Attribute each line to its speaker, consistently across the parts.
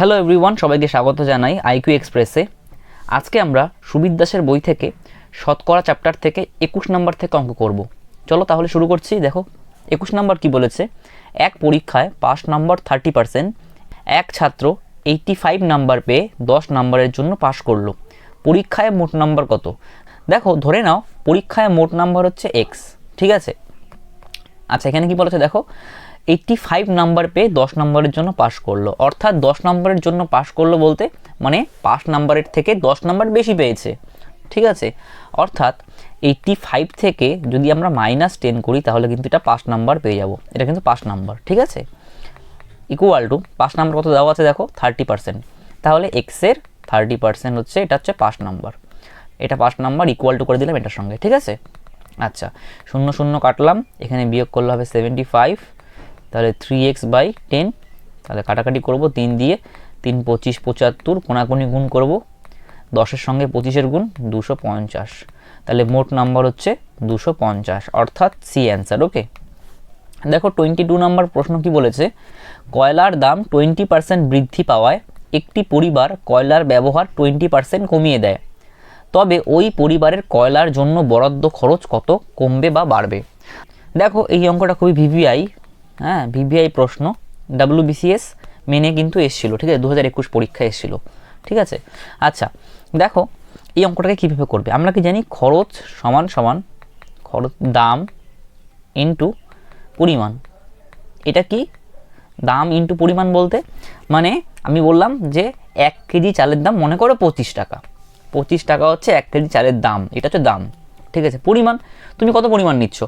Speaker 1: Hello everyone, সবাইকে স্বাগত জানাই আইকিউ এক্সপ্রেসে। আজকে আমরা সুবিদ দাসের বই থেকে শতকরা চ্যাপ্টার থেকে 21 নম্বর থেকে অঙ্ক করব। চলো তাহলে শুরু করছি। দেখো 21 নম্বর কি বলেছে, এক পরীক্ষায় পাস নাম্বার 30%, এক ছাত্র 85 নাম্বার পেয়ে 10 নম্বরের জন্য পাস করলো, পরীক্ষায় মোট নাম্বার কত? দেখো ধরে নাও পরীক্ষায় মোট নাম্বার হচ্ছে এক্স, ঠিক আছে। আচ্ছা এখানে কি বলেছে দেখো, 85 নাম্বার পেয়ে 10 নম্বরের জন্য পাস করলো, অর্থাৎ 10 নম্বরের জন্য পাস করলো বলতে মানে পাস নাম্বারের থেকে 10 নাম্বার বেশি পেয়েছে, ঠিক আছে। অর্থাৎ 85 থেকে যদি আমরা -10 করি তাহলে কিন্তু এটা পাস নাম্বার পেয়ে যাব, এটা কিন্তু পাস নাম্বার, ঠিক আছে। ইকুয়াল টু পাস নাম্বার কত দেওয়া আছে দেখো 30%, তাহলে এক্সের 30% হচ্ছে এটা হচ্ছে পাস নাম্বার, এটা পাস নাম্বার ইকুয়াল টু করে দিলাম এটার সঙ্গে, ঠিক আছে। আচ্ছা 0 0 কাটলাম, এখানে বিয়োগ করলে হবে 75, তাহলে 3x/10, তাহলে কাটাকাটি করব 3 দিয়ে, 3 25 75, কোনাকুনি গুণ করব 10-এর সঙ্গে 25-এর গুণ 250, তাহলে মোট নাম্বার হচ্ছে 250, অর্থাৎ সি অ্যান্সার। ওকে, দেখো 22 নম্বর প্রশ্ন কি বলেছে, কয়লার দাম 20% বৃদ্ধি পাওয়ায় একটি পরিবার কয়লার ব্যবহার 20% কমিয়ে দেয়, তবে ওই পরিবারের কয়লার জন্য বরাদ্দ খরচ কত কমবে বা বাড়বে? দেখো এই অঙ্কটা খুবই ভিভিআই, হ্যাঁ ভিভিআই প্রশ্ন, WBCS মেনে কিন্তু এসেছিলো, ঠিক আছে, 2021 পরীক্ষায় এসেছিলো, ঠিক আছে। আচ্ছা দেখো এই অঙ্কটাকে কীভাবে করবে, আমরা কি জানি খরচ সমান সমান খরচ দাম ইন্টু পরিমাণ। এটা কি দাম ইন্টু পরিমাণ বলতে মানে আমি বললাম যে 1 কেজি চালের দাম মনে করো 25 টাকা, 25 টাকা হচ্ছে 1 কেজি চালের দাম, এটা হচ্ছে দাম, ঠিক আছে। পরিমাণ তুমি কত পরিমাণ নিচ্ছ,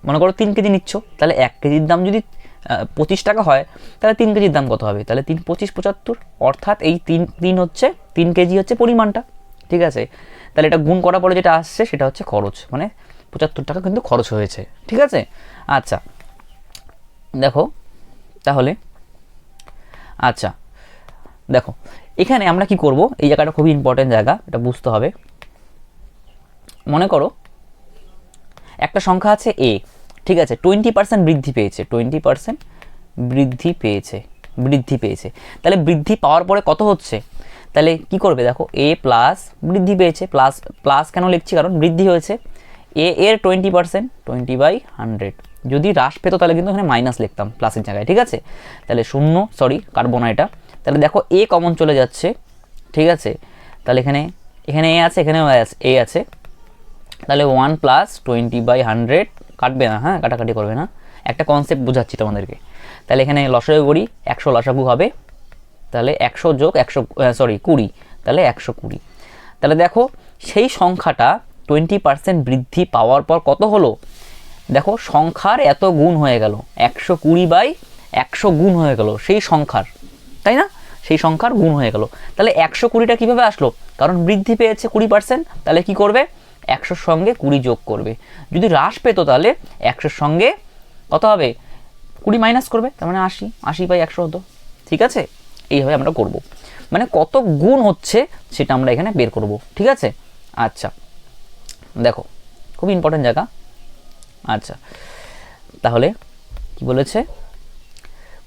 Speaker 1: মনে করো 3 কেজি নিচ্ছ, তাহলে 1 কেজির দাম যদি 25 টাকা হয় তাহলে 3 কেজির দাম কত হবে, তাহলে 3 25 75, অর্থাৎ এই 3 হচ্ছে 3 কেজি হচ্ছে পরিমাণটা, ঠিক আছে। তাহলে এটা গুণ করার পরে যেটা আসছে সেটা হচ্ছে খরচ, মানে 75 টাকা কিন্তু খরচ হয়েছে, ঠিক আছে। আচ্ছা দেখো তাহলে আচ্ছা দেখো এখানে আমরা কি করব, এই জায়গাটা খুবই ইম্পর্টেন্ট জায়গা, এটা বুঝতে হবে। মনে করো একটা সংখ্যা আছে এ, ঠিক আছে, 20% বৃদ্ধি পেয়েছে, 20% বৃদ্ধি পেয়েছে, তাহলে বৃদ্ধি পাওয়ার পরে কত হচ্ছে, তাহলে কি করবে দেখো এ প্লাস বৃদ্ধি পেয়েছে, প্লাস কেন লিখছি কারণ বৃদ্ধি হয়েছে, এ এর 20%, 20/100, যদি হ্রাস পেত তাহলে কিন্তু এখানে মাইনাস লিখতাম প্লাসের জায়গায়, ঠিক আছে। তাহলে 0 সরি কাটবো না এটা, তাহলে দেখো এ কমন চলে যাচ্ছে, ঠিক আছে। তাহলে এখানে এ আছে, এখানেও এ আছে, তাহলে 1 + 20/100 কাটবে না, হ্যাঁ কাটাকাটি করবে না, একটা কনসেপ্ট বোঝাচ্ছি তোমাদেরকে। তাহলে এখানে লসাগু করি, 100 লসাগু হবে, তাহলে 100 যোগ 100 20, তাহলে 120। তাহলে দেখো সেই সংখ্যাটা 20% বৃদ্ধি পাওয়ার পর কত হলো, দেখো সংখ্যার এত গুণ হয়ে গেল, 120/100 গুণ হয়ে গেল সেই সংখ্যার, তাই না, সেই সংখ্যার গুণ হয়ে গেল। তাহলে 120টা কীভাবে আসলো, কারণ বৃদ্ধি পেয়েছে 20%, তাহলে কি করবে 100-র সঙ্গে 20 যোগ করবে, যদি হ্রাস পেতো তাহলে 100-র সঙ্গে কত হবে 20 মাইনাস করবে, তার মানে 80/100 হতো, ঠিক আছে। এইভাবে আমরা করব, মানে কত গুণ হচ্ছে সেটা আমরা এখানে বের করব, ঠিক আছে। আচ্ছা দেখো খুব ইম্পর্টেন্ট জায়গা। আচ্ছা তাহলে কি বলেছে,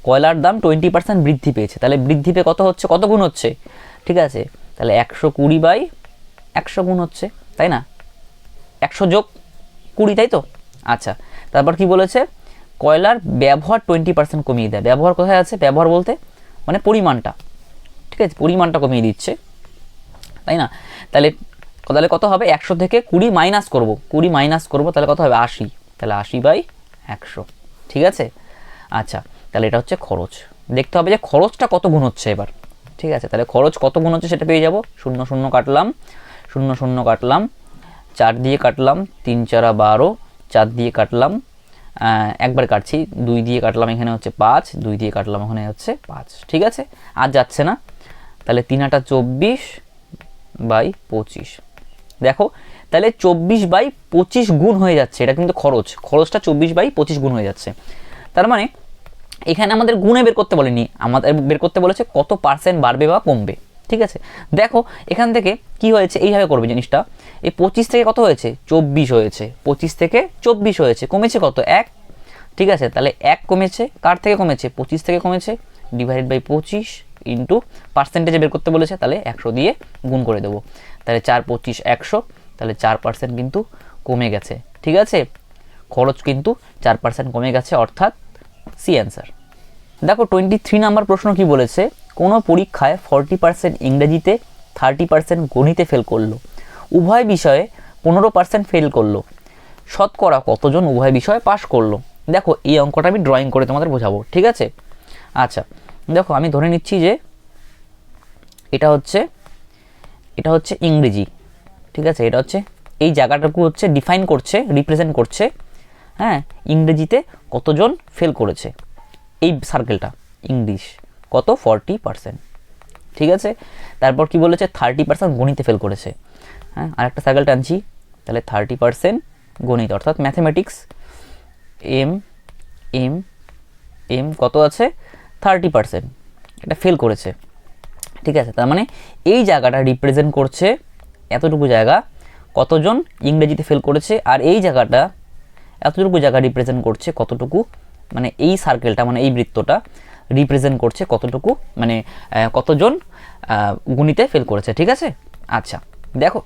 Speaker 1: কয়লার দাম 20% বৃদ্ধি পেয়েছে, তাহলে বৃদ্ধি পেয়ে কত হচ্ছে, কত গুণ হচ্ছে, ঠিক আছে। তাহলে 120/100 গুণ হচ্ছে, তাই না, 100 যোগ 20, তাই তো। আচ্ছা তারপর কি বলেছে, কয়লার ব্যবহার 20% কমিয়ে দেয়, ব্যবহার কোথায় আছে, ব্যবহার বলতে মানে পরিমাণটা, ঠিক আছে, পরিমাণটা কমিয়ে দিচ্ছে, তাই না। তাহলে কত হবে, 100 থেকে 20 মাইনাস করব, 20 মাইনাস করবো তাহলে কত হবে 80, তাহলে 80/100, ঠিক আছে। আচ্ছা তাহলে এটা হচ্ছে খরচ, দেখতে হবে যে খরচটা কত গুণ হচ্ছে এবার, ঠিক আছে। তাহলে খরচ কত গুণ হচ্ছে সেটা পেয়ে যাব, 0 0 কাটলাম, 0 0 কাটলাম, 4 দিয়ে কাটলাম, 3 4 12, 4 দিয়ে কাটলাম, একবার কাটছি, 2 দিয়ে কাটলাম, এখানে হচ্ছে 5, 2 দিয়ে কাটলাম, ওখানে হচ্ছে 5, ঠিক আছে, আর যাচ্ছে না। তাহলে 3 8 24/25, দেখো তাহলে 24/25 গুণ হয়ে যাচ্ছে, এটা কিন্তু খরচটা 24/25 গুণ হয়ে যাচ্ছে। তার মানে এখানে আমাদের গুণে বের করতে বলেনি, আমাদের বের করতে বলেছে কত পার্সেন্ট বাড়বে বা কমবে, ঠিক আছে। দেখো এখান থেকে কি হয়েছে, এইভাবে করবে জিনিসটা, এই 25 থেকে কত হয়েছে 24 হয়েছে, 25 থেকে 24 হয়েছে, কমেছে কত 1, ঠিক আছে। তাহলে 1 কমেছে, কার থেকে কমেছে 25 থেকে কমেছে, ডিভাইডেড বাই 25 ইন্টু পার্সেন্টেজে বের করতে বলেছে, তাহলে 100 দিয়ে গুণ করে দেবো। তাহলে 4 25 100, তাহলে 4% কিন্তু কমে গেছে। ঠিক আছে, খরচ কিন্তু 4% কমে গেছে, অর্থাৎ সি অ্যান্সার। দেখো 23 নাম্বার প্রশ্ন কি বলেছে, কোনো পরীক্ষায় 40% ইংরেজিতে 30% গণিতে ফেল করলো, উভয় বিষয়ে 15% ফেল করলো, শতকরা কতজন উভয় বিষয়ে পাশ করলো। দেখো এই অঙ্কটা আমি ড্রয়িং করে তোমাদের বোঝাবো। ঠিক আছে, আচ্ছা দেখো আমি ধরে নিচ্ছি যে এটা হচ্ছে ইংরেজি। ঠিক আছে, এটা হচ্ছে এই জায়গাটাকে হচ্ছে ডিফাইন করছে, রিপ্রেজেন্ট করছে, হ্যাঁ, ইংরেজিতে কতজন ফেল করেছে, এই সার্কেলটা ইংলিশ কত 40%। ঠিক আছে, তারপর কি বলেছে 30% গণিতে ফেল করেছে। হ্যাঁ, আরেকটা সার্কেল টানছি, তাহলে 30% গণিত অর্থাৎ ম্যাথমেটিক্স, এম এম এম কত আছে 30%, এটা ফেল করেছে। ঠিক আছে, তার মানে এই জায়গাটা রিপ্রেজেন্ট করছে এতটুকু জায়গা কতজন ইংরেজিতে ফেল করেছে, আর এই জায়গাটা এতটুকু জায়গা রিপ্রেজেন্ট করছে কতটুকু, মানে এই সার্কেলটা মানে এই বৃত্তটা রিপ্রেজেন্ট করছে কতটুকু, মানে কতজন গণিতে ফেল করেছে। ঠিক আছে, আচ্ছা দেখো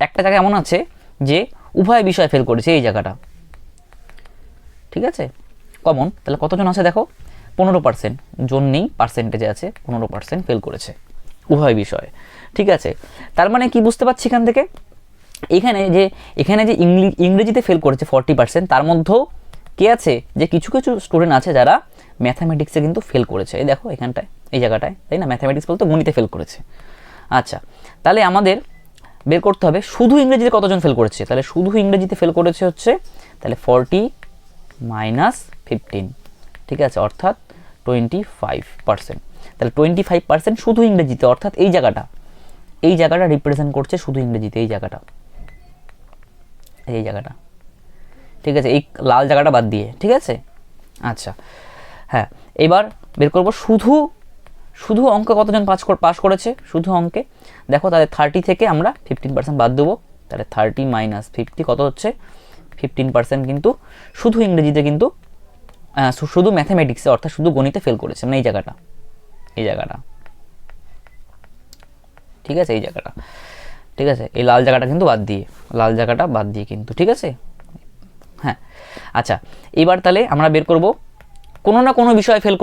Speaker 1: একটা জায়গা এমন আছে যে উভয় বিষয়ে ফেল করেছে, এই জায়গাটা। ঠিক আছে, কমন, তাহলে কতজন আছে দেখো 15%, জন নেই, পার্সেন্টেজে আছে 15% ফেল করেছে উভয় বিষয়ে। ঠিক আছে, তার মানে কি বুঝতে পারছি এখান থেকে, এখানে যে ইংরেজিতে ফেল করেছে 40%, তার মধ্যেও কে আছে যে কিছু কিছু স্টুডেন্ট আছে যারা ম্যাথামেটিক্সে কিন্তু ফেল করেছে। এই দেখো এখানটায়, এই জায়গাটায়, তাই না, ম্যাথামেটিক্স বলতে গণিতে ফেল করেছে। আচ্ছা, তাহলে আমাদের বের করতে হবে শুধু ইংরেজিতে কতজন ফেল করেছে। তাহলে শুধু ইংরেজিতে ফেল করেছে হচ্ছে তাহলে 40 মাইনাস 15। ঠিক আছে, অর্থাৎ 25%। তাহলে 25% শুধু ইংরেজিতে, অর্থাৎ এই জায়গাটা রিপ্রেজেন্ট করছে শুধু ইংরেজিতে, এই জায়গাটা। ঠিক আছে, এই লাল জায়গাটা বাদ দিয়ে। ঠিক আছে, আচ্ছা হ্যাঁ, এবার বের করব শুধু অঙ্কে কতজন পাস করেছে। শুধু অঙ্কে দেখো, তাহলে 30 থেকে আমরা 15% বাদ দেবো, তাহলে 30 মাইনাস 50 কত হচ্ছে 15% কিন্তু শুধু ইংরেজিতে কিন্তু শুধু ম্যাথামেটিক্সে অর্থাৎ শুধু গণিতে ফেল করেছে, মানে এই জায়গাটা। ঠিক আছে, এই জায়গাটা। ঠিক আছে, এই লাল জায়গাটা কিন্তু বাদ দিয়ে কিন্তু। ঠিক আছে, হ্যাঁ আচ্ছা, এবার তাহলে আমরা বের করব কোনো না কোনো বিষয়ে ফেল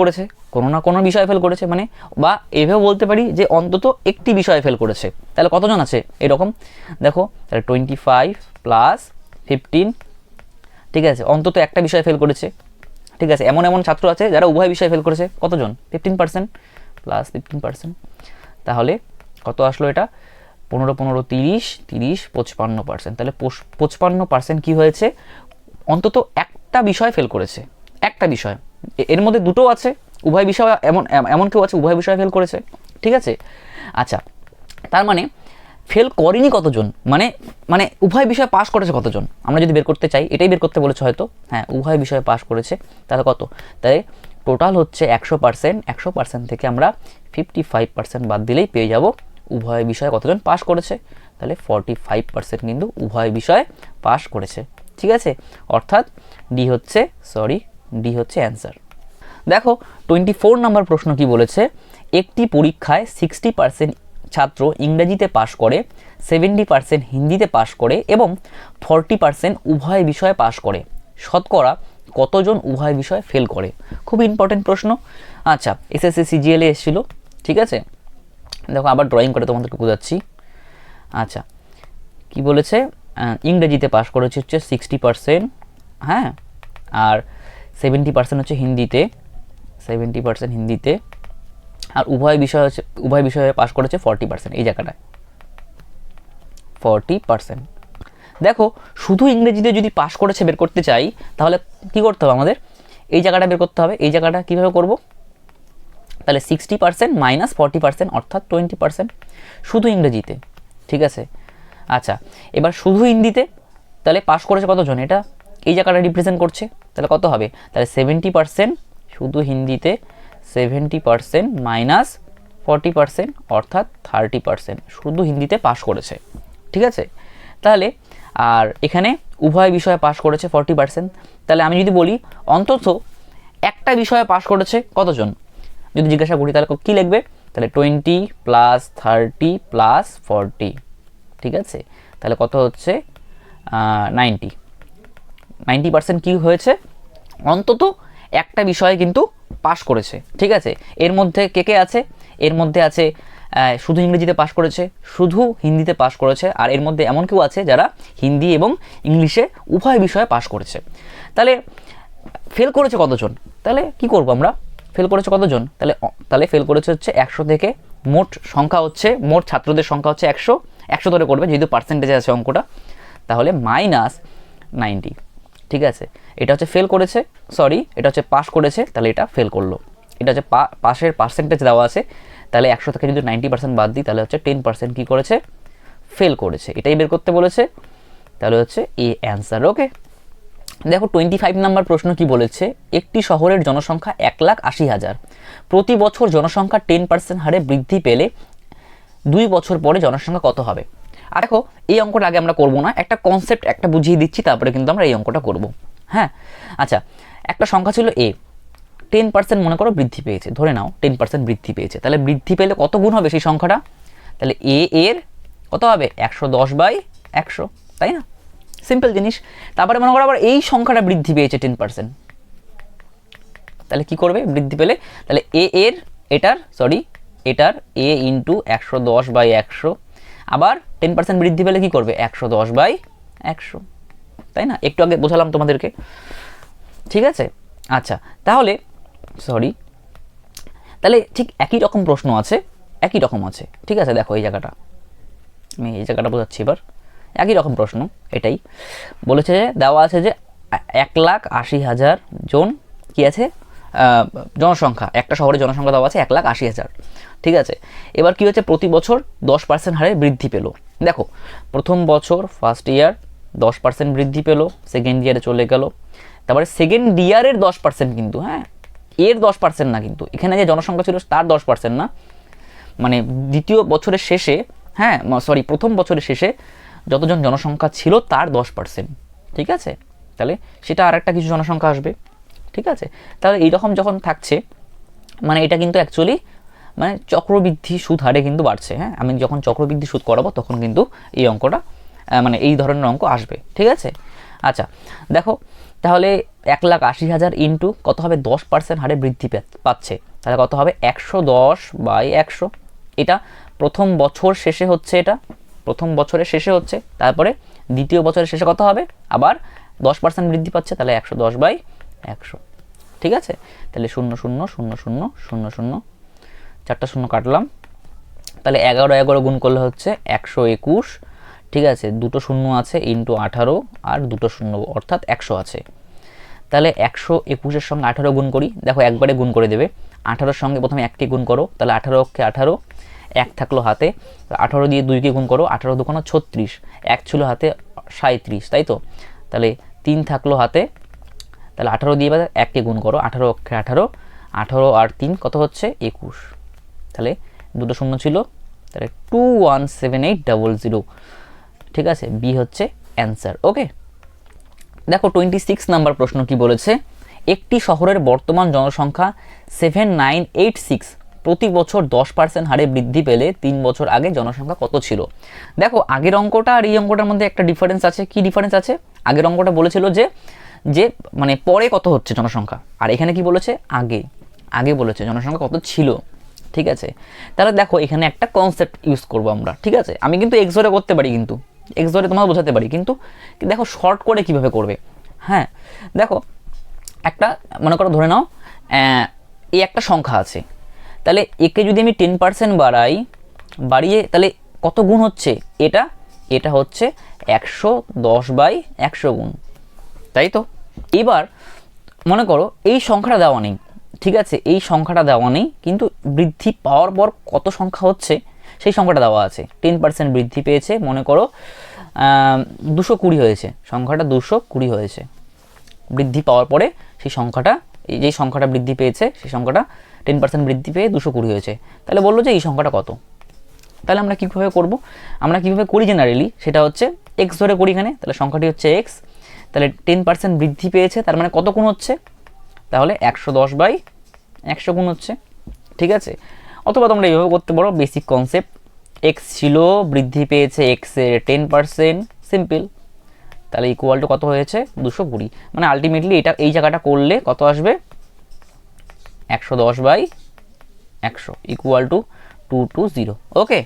Speaker 1: করেছে, মানে বা এভাবে বলতে পারি যে অন্তত একটি বিষয়ে ফেল করেছে। তাহলে কতজন আছে এরকম দেখো, তাহলে 25 প্লাস 15। ঠিক আছে, অন্তত একটা বিষয়ে ফেল করেছে। ঠিক আছে, এমন ছাত্র আছে যারা উভয় বিষয়ে ফেল করেছে, কতজন 15% প্লাস 15%, তাহলে কত আসলো এটা 15 15 30 30 55%। তাহলে 55% কি হয়েছে, অন্তত একটা বিষয় ফেল করেছে, একটা বিষয়। এর মধ্যে দুটো আছে উভয় বিষয়, এমন কেউ আছে উভয় বিষয়ে ফেল করেছে। ঠিক আছে, আচ্ছা তার মানে ফেল করেনি কতজন, মানে উভয় বিষয়ে পাস করেছে কতজন, আমরা যদি বের করতে চাই, এটাই বের করতে বলেছে হয়তো। হ্যাঁ, উভয় বিষয়ে পাস করেছে, তাহলে কত, তাই টোটাল হচ্ছে 100%। 100% থেকে আমরা 55% বাদ দিলেই পেয়ে যাব উভয় বিষয়ে কতজন পাস করেছে। তাহলে 45% কিন্তু উভয় বিষয়ে পাস করেছে। ঠিক আছে, অর্থাৎ ডি হচ্ছে অ্যান্সার। দেখো 24 নম্বর প্রশ্ন কি বলেছে, একটি পরীক্ষায় 60% ছাত্র ইংরেজিতে পাস করে, 70% হিন্দিতে পাস করে এবং 40% উভয় বিষয়ে পাস করে, শতকরা কতজন উভয় বিষয়ে ফেল করে। খুব ইম্পর্টেন্ট প্রশ্ন। আচ্ছা, এসএসসি সিজিএলে এসেছিল। ঠিক আছে, দেখো আবার ড্রয়িং করে তোমাদেরকে বোঝাচ্ছি। আচ্ছা, কি বলেছে, ইংরেজিতে পাস করেছে হচ্ছে 60%, হ্যাঁ, আর 70% হচ্ছে হিন্দিতে, 70% হিন্দিতে, আর উভয় বিষয়ে পাস করেছে 40%, এই জায়গাটায় 40%। দেখো শুধু ইংরেজিতে যদি পাস করেছে বের করতে চাই, তাহলে কি করতে হবে আমাদের, এই জায়গাটা বের করতে হবে। এই জায়গাটা কীভাবে করব, তাহলে 60% মাইনাস 40% অর্থাৎ 20% শুধু ইংরেজিতে। ঠিক আছে, আচ্ছা এবার শুধু হিন্দিতে তাহলে পাস করেছে কতজন, এটা এই জায়গাটা রিপ্রেজেন্ট করছে, তাহলে কত হবে, তাহলে 70% শুধু হিন্দিতে, 70% মাইনাস 40% অর্থাৎ 30% শুধু হিন্দিতে পাস করেছে। ঠিক আছে, তাহলে আর এখানে উভয় বিষয়ে পাস করেছে 40%। তাহলে আমি যদি বলি অন্তত একটা বিষয়ে পাস করেছে কতজন, যদি জিজ্ঞাসা করি তাহলে কী লিখবে, তাহলে 20 প্লাস 30 প্লাস 40, ঠিক আছে, তাহলে কত হচ্ছে 90% কি হয়েছে, অন্তত একটা বিষয়ে কিন্তু পাশ করেছে, ঠিক আছে। এর মধ্যে কে কে আছে, এর মধ্যে আছে শুধু ইংরেজিতে পাশ করেছে, শুধু হিন্দিতে পাশ করেছে, আর এর মধ্যে এমন কেউ আছে যারা হিন্দি এবং ইংলিশে উভয় বিষয়ে পাশ করেছে। তাহলে ফেল করেছে কতজন, তাহলে কি করব আমরা, ফেল করেছে কতজন, তাহলে ফেল করেছে হচ্ছে 100 থেকে, মোট সংখ্যা হচ্ছে, মোট ছাত্রদের সংখ্যা হচ্ছে 100 ধরে করবে যেহেতু পার্সেন্টেজে আছে অঙ্কটা, তাহলে -90, ঠিক আছে। এটা হচ্ছে ফেল করেছে, সরি এটা হচ্ছে পাস করেছে, তাহলে এটা ফেল করলো। এটা হচ্ছে পাসের পার্সেন্টেজ দেওয়া আছে, তাহলে 100 থেকে যদি 90% বাদ দিই তাহলে হচ্ছে 10% কী করেছে, ফেল করেছে, এটাই বের করতে বলেছে, তাহলে হচ্ছে এ অ্যান্সার। ওকে, দেখো 25 নাম্বার প্রশ্ন কি বলেছে, একটি শহরের জনসংখ্যা 1,80,000, প্রতি বছর জনসংখ্যা 10% হারে বৃদ্ধি পেলে 2 বছর পরে জনসংখ্যা কত হবে। আর দেখো এই অঙ্কটা আগে আমরা করবো না, একটা কনসেপ্ট একটা বুঝিয়ে দিচ্ছি, তারপরে কিন্তু আমরা এই অঙ্কটা করব। হ্যাঁ, আচ্ছা, একটা সংখ্যা ছিল এ, 10% মনে করো বৃদ্ধি পেয়েছে, ধরে নাও 10% বৃদ্ধি পেয়েছে, তাহলে বৃদ্ধি পেলে কত গুণ হবে সেই সংখ্যাটা, তাহলে এ এর কত হবে 110/100, তাই না, সিম্পল জিনিস। তারপরে মনে করো আবার এই সংখ্যাটা বৃদ্ধি পেয়েছে 10%, তাহলে কি করবে বৃদ্ধি পেলে, তাহলে এ এর এটার এ ইন্টু 110/100, আবার 10% বৃদ্ধি পেলে কি করবে 110/100, তাই না, একটু আগে বোঝালাম তোমাদেরকে, ঠিক আছে। আচ্ছা, তাহলে ঠিক একই রকম প্রশ্ন আছে, একই রকম আছে, ঠিক আছে। দেখো এই জায়গাটা, আমি এই জায়গাটা বোঝাচ্ছি এবার, একই রকম প্রশ্ন, এটাই বলেছে যে দেওয়া আছে যে 1,80,000 জন কি আছে জনসংখ্যা, একটা শহরের জনসংখ্যা দেওয়া আছে 1,80,000, ঠিক আছে। এবার কি হচ্ছে, প্রতি বছর 10% হারে বৃদ্ধি পেল। দেখো প্রথম বছর ফার্স্ট ইয়ার 10% বৃদ্ধি পেল, সেকেন্ড ইয়ারে চলে গেল, তারপরে সেকেন্ড ইয়ারের 10% কিন্তু, হ্যাঁ এর 10% না, কিন্তু এখানে যে জনসংখ্যা ছিল তার 10% না, মানে দ্বিতীয় বছরের শেষে, হ্যাঁ প্রথম বছরের শেষে যতজন জনসংখ্যা ছিল তার 10%, ঠিক আছে, তাহলে সেটা আর একটা কিছু জনসংখ্যা আসবে, ঠিক আছে। তাহলে এইরকম যখন থাকছে, মানে এটা কিন্তু অ্যাকচুয়ালি মানে চক্রবৃদ্ধি সুদ হারে কিন্তু বাড়ছে। হ্যাঁ, আমি যখন চক্রবৃদ্ধি সুদ করাবো তখন কিন্তু এই অঙ্কটা মানে এই ধরনের অঙ্ক আসবে, ঠিক আছে। আচ্ছা দেখো, তাহলে 1,80,000 ইন্টু কত হবে, 10% হারে বৃদ্ধি পাচ্ছে, তাহলে কত হবে 110/100, এটা প্রথম বছর শেষে হচ্ছে, এটা প্রথম বছরের শেষে হচ্ছে, তারপরে দ্বিতীয় বছরের শেষে কত হবে, আবার 10% বৃদ্ধি পাচ্ছে, তাহলে 110/100, ঠিক আছে। তাহলে 0 0 0 0 0 0, 4টা শূন্য কাটলাম, তাহলে 11 গুণ করলে হচ্ছে 121, ঠিক আছে, 2টো শূন্য আছে ইন্টু 18 আর 2টো শূন্য অর্থাৎ 100 আছে, তাহলে 121-এর সঙ্গে 18 গুণ করি, দেখো একবারে গুণ করে দেবে, 18-র সঙ্গে প্রথমে 1কে গুণ করো, তাহলে 18 অক্ষে 18, 1 থাকলো হাতে, 18 দিয়ে 2কে গুণ করো, 18 2 36, 1 ছিল হাতে 37, তাই তো, তাহলে 3 থাকলো হাতে, তাহলে 18 দিয়ে এবার 1কে গুণ করো, 18 অক্ষে 18, 18 আর 3 কত হচ্ছে 21, তাহলে 2টো শূন্য ছিল, তাহলে 217800, ঠিক আছে, বি হচ্ছে অ্যান্সার। ওকে, দেখো 26 নাম্বার প্রশ্ন কি বলেছে, একটি শহরের বর্তমান জনসংখ্যা 7986, প্রতি বছর 10% হারে বৃদ্ধি পেলে 3 বছর আগে জনসংখ্যা কত ছিল। দেখো আগের অঙ্কটা আর এই অঙ্কটার মধ্যে একটা ডিফারেন্স আছে, কি ডিফারেন্স আছে, আগের অঙ্কটা বলেছিল যে মানে পরে কত হচ্ছে জনসংখ্যা, আর এখানে কি বলেছে আগে বলেছে জনসংখ্যা কত ছিল, ঠিক আছে। তাহলে দেখো এখানে একটা কনসেপ্ট ইউজ করবো আমরা, ঠিক আছে, আমি কিন্তু এক্স ধরে করতে পারি, কিন্তু এক্স ধরে তোমাকে বোঝাতে পারি, কিন্তু দেখো শর্ট করে কিভাবে করবে। হ্যাঁ দেখো, একটা মনে করো ধরে নাও এই একটা সংখ্যা আছে, তাহলে একে যদি আমি 10% বাড়িয়ে তাহলে কত গুণ হচ্ছে, এটা হচ্ছে 110/100 গুণ, তাই তো। এবার মনে করো এই সংখ্যাটা দেওয়া নেই, ঠিক আছে, এই সংখ্যাটা দেওয়া নেই, কিন্তু বৃদ্ধি পাওয়ার পর কত সংখ্যা হচ্ছে সেই সংখ্যাটা দেওয়া আছে, 10% বৃদ্ধি পেয়েছে, মনে করো 220 হয়েছে, সংখ্যাটা 220 হয়েছে, বৃদ্ধি পাওয়ার পরে সেই সংখ্যাটা, এই যে সংখ্যাটা বৃদ্ধি পেয়েছে সেই সংখ্যাটা 10% বৃদ্ধি পেয়ে 220 হয়েছে, তাহলে বললো যে এই সংখ্যাটা কত। তাহলে আমরা কীভাবে করব, আমরা কীভাবে করি জেনারেলি, সেটা হচ্ছে এক্স ধরে করি এখানে, তাহলে সংখ্যাটি হচ্ছে এক্স, তাহলে 10% বৃদ্ধি পেয়েছে, তার মানে কত গুণ হচ্ছে, তাহলে 110/100 গুণ হচ্ছে, ঠিক আছে। অথবা তোমরা এইভাবে করতে পারো, বেসিক কনসেপ্ট, এক্স ছিল, বৃদ্ধি পেয়েছে এক্সের 10%, সিম্পল। তাহলে ইকুয়াল টু কত হয়েছে 220, মানে আলটিমেটলি এটা এই জায়গাটা করলে কত আসবে 110/100 ইকুয়াল টু 220। ওকে,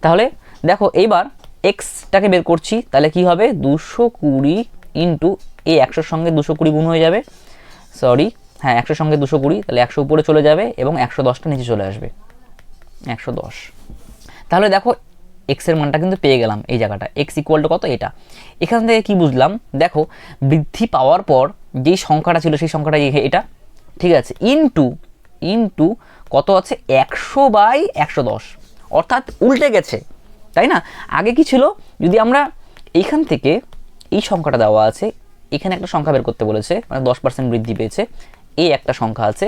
Speaker 1: তাহলে দেখো এইবার এক্সটাকে বের করছি, তাহলে কি হবে 220 ইন্টু এই 100-র সঙ্গে 220 গুণ হয়ে যাবে, সরি হ্যাঁ 100-র সঙ্গে 220, তাহলে 100 উপরে চলে যাবে এবং 110টা নিচে চলে আসবে, 110। তাহলে দেখো এক্সের মানটা কিন্তু পেয়ে গেলাম এই জায়গাটা, এক্স ইকুয়াল টু কত এটা। এখান থেকে কি বুঝলাম, দেখো বৃদ্ধি পাওয়ার পর যেই সংখ্যাটা ছিল সেই সংখ্যাটা এটা, ঠিক আছে, ইন্টু কত আছে 100/110, অর্থাৎ উল্টে গেছে, তাই না। আগে কি ছিল, যদি আমরা এইখান থেকে এই সংখ্যাটা দেওয়া আছে, এখানে একটা সংখ্যা বের করতে বলেছে, মানে 10% বৃদ্ধি পেয়েছে, এই একটা সংখ্যা আছে,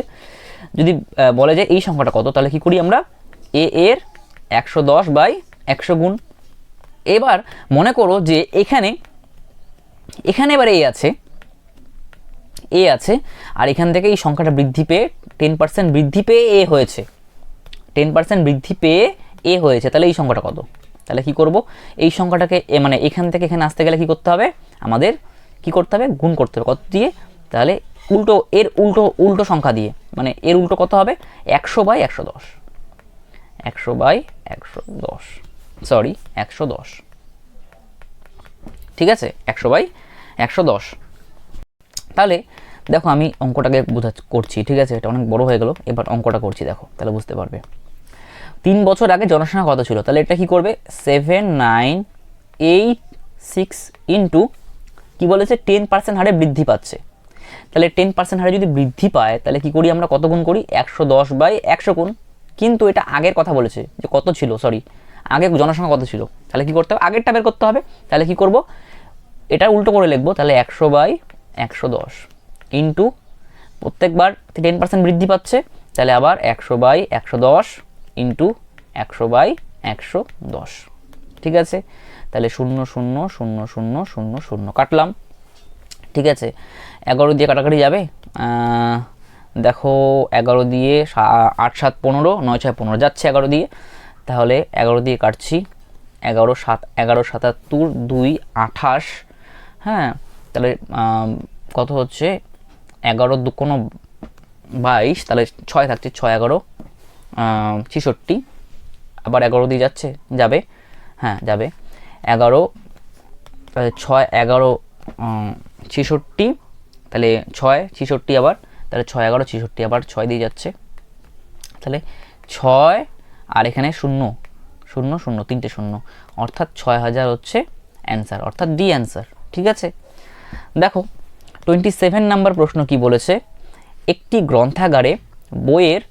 Speaker 1: যদি বলে যে এই সংখ্যাটা কত, তাহলে কি করি আমরা এর 110/100 গুণ। এবার মনে করো যে এখানে এবার এ আছে আর এখান থেকে এই সংখ্যাটা বৃদ্ধি পেয়ে 10% বৃদ্ধি পেয়ে এ হয়েছে, 10% বৃদ্ধি পেয়ে এ হয়েছে, তাহলে এই সংখ্যাটা কত। তাহলে কি করব, এই সংখ্যাটাকে মানে এখান থেকে এখানে আসতে গেলে কি করতে হবে, আমাদের কি করতে হবে, গুণ করতে হবে, কত দিয়ে, তাহলে এর উল্টো সংখ্যা দিয়ে, মানে এর উল্টো কত হবে 100/110, 100/110, সরি 110, ঠিক আছে 100/110। তাহলে দেখো আমি অঙ্কটাকে করছি, ঠিক আছে, এটা অনেক বড় হয়ে গেল, এবার অঙ্কটা করছি দেখো, তাহলে বুঝতে পারবে। 3 বছর আগে জনসংখ্যা কত ছিল, তাহলে এটা কি করবে 7986 ইন্টু কি বলেছে 10% হারে বৃদ্ধি পাচ্ছে, তাহলে 10% হারে যদি বৃদ্ধি পায় তাহলে কি করি আমরা, কত গুণ করি 110/100 গুণ, কিন্তু এটা আগের কথা বলেছে যে কত ছিল, সরি আগে জনসংখ্যা কত ছিল, তাহলে কি করতে হবে আগেরটা বের করতে হবে, তাহলে কি করব এটা উল্টো করে লিখবো, তাহলে 100/110 ইন্টু প্রত্যেকবার 10% বৃদ্ধি পাচ্ছে, তাহলে আবার 100/110 ইন্টু 100/110, ঠিক আছে, তাহলে 0 0 0 0 0 0 কাটলাম, ঠিক আছে। 11 দিয়ে কাটাকাটি যাবে, দেখো 11 দিয়ে 8 7 15, 9 6 15 যাচ্ছে 11 দিয়ে, তাহলে 11 দিয়ে কাটছি, 11 7 11 77 2 28, হ্যাঁ তাহলে কত হচ্ছে 11 2 কোনো 22, তাহলে 6 থাকছে, 6 11 66, আবার 11 দিয়ে যাবে, হ্যাঁ যাবে 11, তাহলে 6 11 66, তাহলে 6 66 আবার, তাহলে 6 11 66 আবার 6 দিয়ে যাচ্ছে, তাহলে 6 আর এখানে 0 0 0 তিনটে 0, অর্থাৎ 6000 হচ্ছে অ্যান্সার, অর্থাৎ ডি অ্যান্সার, ঠিক আছে। দেখো 27 নাম্বার প্রশ্ন কি বলেছে, একটি গ্রন্থাগারে বইয়ের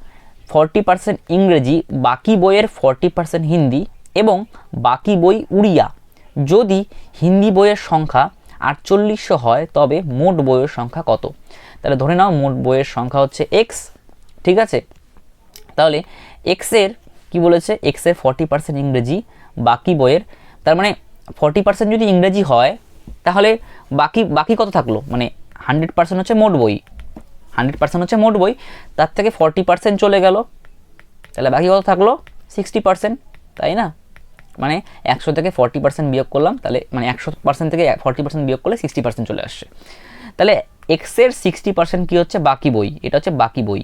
Speaker 1: 40% ইংরেজি, বাকি বইয়ের 40% হিন্দি এবং বাকি বই উড়িয়া, যদি হিন্দি বইয়ের সংখ্যা 4800 হয় তবে মোট বইয়ের সংখ্যা কত। তাহলে ধরে নাও মোট বইয়ের সংখ্যা হচ্ছে এক্স, ঠিক আছে, তাহলে এক্সের কি বলেছে, এক্সের 40% ইংরেজি, বাকি বইয়ের, তার মানে 40% যদি ইংরেজি হয় তাহলে বাকি কত থাকলো, মানে 100% হচ্ছে মোট বই, 100% হচ্ছে মোট বই, তার থেকে 40% চলে গেল, তাহলে বাকি কত থাকলো 60%, তাই না, মানে 100 থেকে 40% বিয়োগ করলাম, তাহলে মানে 100% থেকে 40% বিয়োগ করলে 60% চলে আসছে, তাহলে এক্সের 60% কি হচ্ছে বাকি বই, এটা হচ্ছে বাকি বই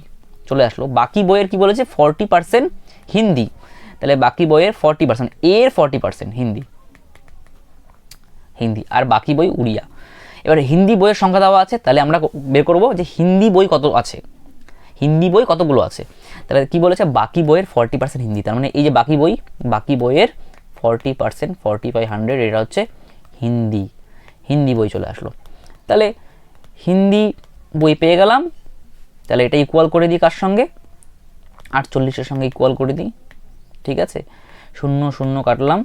Speaker 1: চলে আসলো। বাকি বইয়ের কি বলেছে 40% হিন্দি, তাহলে বাকি বইয়ের 40%, এর 40% হিন্দি, আর বাকি বই উড়িয়া। এবার হিন্দি বইয়ের সংখ্যা দেওয়া আছে, তাহলে আমরা বের করব যে হিন্দি বই কত আছে, হিন্দি বই কতগুলো আছে, তাহলে কি বলেছে বাকি বইয়ের 40% হিন্দি, তার মানে এই যে বাকি বইয়ের 40%, 40/100, এটা হচ্ছে হিন্দি বই চলে আসলো। তাহলে হিন্দি বই পেয়ে গেলাম, তাহলে এটা ইকুয়াল করে দিই কার সঙ্গে, 48-এর সঙ্গে ইকুয়াল করে দিই, ঠিক আছে, 0 0 কাটলাম,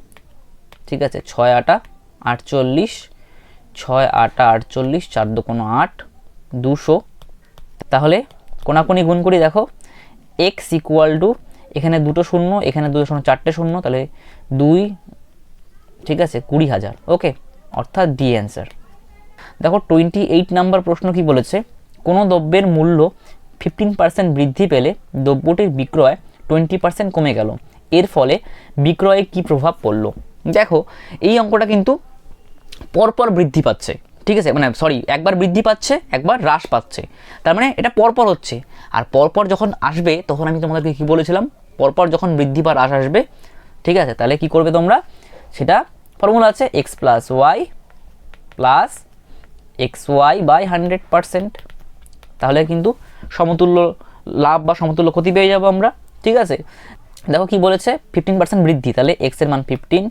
Speaker 1: ঠিক আছে, 6 8 48, 6 8 48, 4 2 8, 200, তাহলে কোনাকুনি গুণ করি, দেখো এক্স ইকুয়াল টু এখানে 2 0, এখানে 2 0, 4টে 0, তাহলে 2, ঠিক আছে 20,000, ওকে, অর্থাৎ ডি অ্যান্সার। দেখো 28 নাম্বার প্রশ্ন কি বলেছে, কোনো দ্রব্যের মূল্য 15% বৃদ্ধি পেলে দ্রব্যটির বিক্রয় 20% কমে গেল, এর ফলে বিক্রয়ে কি প্রভাব পড়লো। দেখো এই অঙ্কটা কিন্তু পরপর বৃদ্ধি পাচ্ছে, ঠিক আছে, মানে সরি একবার বৃদ্ধি পাচ্ছে একবার হ্রাস পাচ্ছে, তার মানে এটা পরপর হচ্ছে। আর পরপর যখন আসবে তখন আমি তোমাদেরকে কি বলেছিলাম, পরপর যখন বৃদ্ধি বা হ্রাস আসবে, ঠিক আছে, তাহলে কি করবে তোমরা, সেটা ফর্মুলা আছে x প্লাস xy বাই 100%, তাহলে কিন্তু সমতুল্য লাভ বা সমতুল্য ক্ষতি পেয়ে যাবো আমরা, ঠিক আছে। দেখো কি বলেছে, 15% বৃদ্ধি, তাহলে x এর মান 15,